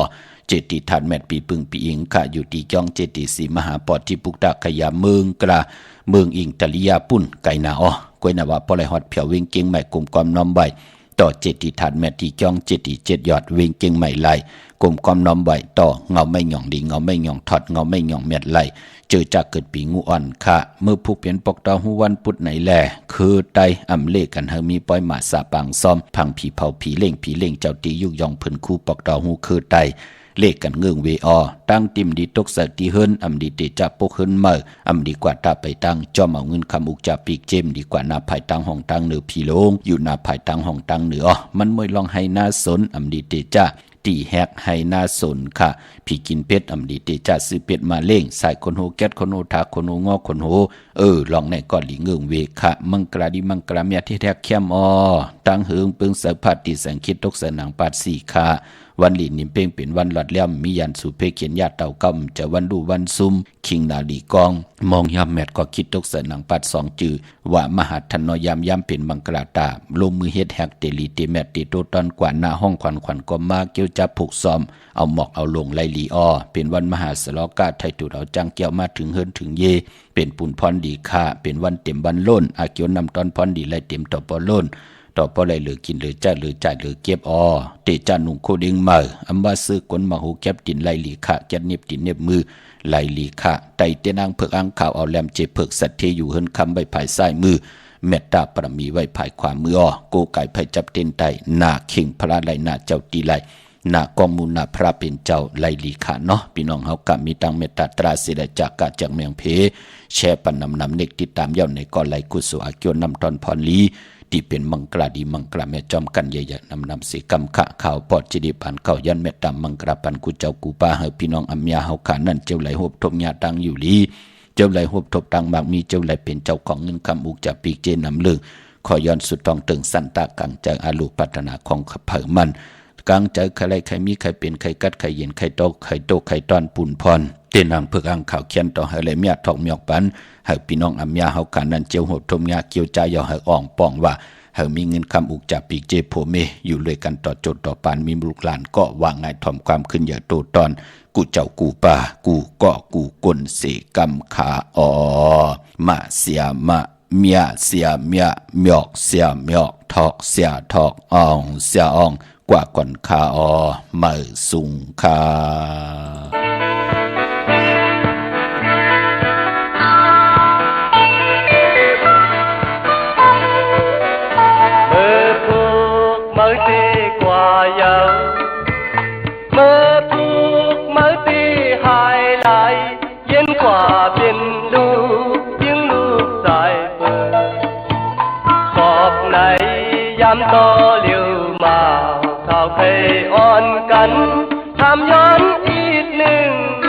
เจติฐานแมดปีปึงปีอิงค่ะอยู่ที่จ้องเจติสีมหาปอดที่ปุกตาขยาเมืองกระเมืองอิงตะลิยาปุ่นไก่นากวยนาวาปอไลฮอดเผียวเวงเกียงใหม่กลุ่มความน้อมใบต่อเจติฐานแมดที่จ้องเจติ7 ยอดเวงเกียงใหม่ไหลกลุ่มความน้อมใบต่อเงาไม่หย่องดีเงาไม่หย่องถอดเงาไม่หย่องแมดไหลเจอจากเกิดปีงูอ่อนค่ะเมื่อผู้เปลี่ยนปอกตาหูวันพุธไหนแลคือไตอำเลกันเฮามีปอยหมาสาปางซ้อมพังผีเผาผีเล่งเจ้าตียุกยองเพิ่นคู่ปอกตาหูคือไตเลขกันเงื่องเวตั้งติมดีตกสักที่เฮิรนอำดีเตจับปกเฮิรนเมื่ออำดีกว่าตาไปตั้งจอมเอาเงินคำอุกจับปีกเจมดีกว่านาภายตั้งห้องตั้งเหนือพีโลงอยู่นาภายตั้งห้องตั้งเหนือมันมวยลองให้หน้าสนอำดีเตจ้าตีแฮกให้หน้าสนค่ะพี่กินเป็ดอำดีเตจ้าซื้อเป็ดมาเล่งใส่คนโหแก๊สคนโหทาคนโหงอคนโหลองในก่อนหลีเงื่องเวค่ะมังกราดิมังกราเมียที่แทกเข้มตั้งเหิงเปิงสะพัดติแสงคิดตกสนางปาด4ค่ะวันหลีนิมเพ่งเป็นวันหลอดเลี่ยมมียันสุเพเขียนญาติเต่ากำจะวันดูวันซุมคิงนาลีกองมองยามแมดก็คิดตกเสนังปัด2 จือว่ามหาทันนอยามเป็นบังกลาตาลงมือเฮ็ดแฮกเตลีเตแมดติโตตอนกว่าหน้าห้องขวัญก็มาเกี่ยวจับผูกซ้อมเอาหมอกเอาลงไลลีเป็นวันมหาสลอกาไทตุดเอาจังเกี่ยวมาถึงเฮิรนถึงเยเป็นปุ่นพรดีค่าเป็นวันเต็มวันโล้นอาเกี่ยวนำตอนพรดีไลเต็มต่อปอโล้นต่อปอไรเหลือกินเหลือจ่ายเหลือเก็บเตจานุ่งโคดิงมาอัมบาซื้อกนมาหูแก็บตินไลลีค่ะแก็บเน็บตินเน็บมือไลลีค่ะไตเตนางเพิกอังข่าวเอาแลมเจเพิกสัตเทอยู่เฮิรนคำใบภายซ้ายมือเมตตาปรมีไว้ภายขวามือโกไก่ไผจับเต้นไตหน้าเข่งพระไลหน้าเจ้าตีไลหน้ากองมูลหน้าพระเป็นเจ้าไลลีค่ะเนาะพี่น้องเฮากะมีตังเมตตาตราเสดจากกะจากเมืองเพแช่ปันนำเน็กติดตามเย้าในก่อนไลกุศลอาเกียวนำตอนพรลี ตีเป็นมังกราดีมังกราแม่จอมกันใหญ่ๆนำสีกำขะข่าวปอดจิดิปันเก่ายันเมตตามังกราปันกูเจ้ากูป้าเฮาพี่น้องอัมยาเฮาขานั่นเจ้าไหลหบทบญาตังอยู่ลีเจ้าไหลหบทบตังมากมีเจ้าไหลเป็นเจ้าของเงินคำอุกจะปีกเจนำเลือขอย้อนสุดทองตึงสันตากังใจอาลูปัตนาของขับเผอมันกังใจใครใครมีใครเป็นใครกัดใครเย็นใครโตใครโตใครตอนปุ่นพรเต้นอังเพื่ออังข่าวเขียนต่อให้เลยเมียทองเมียปันให้พี่น้องอัมยาเฮาขานั่นเจ้าหดทมยาเกี่ยวใจยอให้อ่องป้องว่าเฮามีเงินคำอุกจากปีกเจโพเมอยู่เลยกันต่อจดต่อปานมีลูกหลานก็ว่าไงถ่อมความขึ้นอย่าโตตอนกูเจ้ากูป่ากูก็กูกลเสกำขามาเสียมาเมียเสียเมียหมอกเสียหมอกทอกเสียทอกอ่องเสียอ่องกว่าก่อนคามือสุงคาmới đi qua giờ mơ thuốc mới đi hai lại yên quả biển lưu tiếng lúc dài bờ cọp này dám to liều màu thao cây on cắn tham nhón ít nừng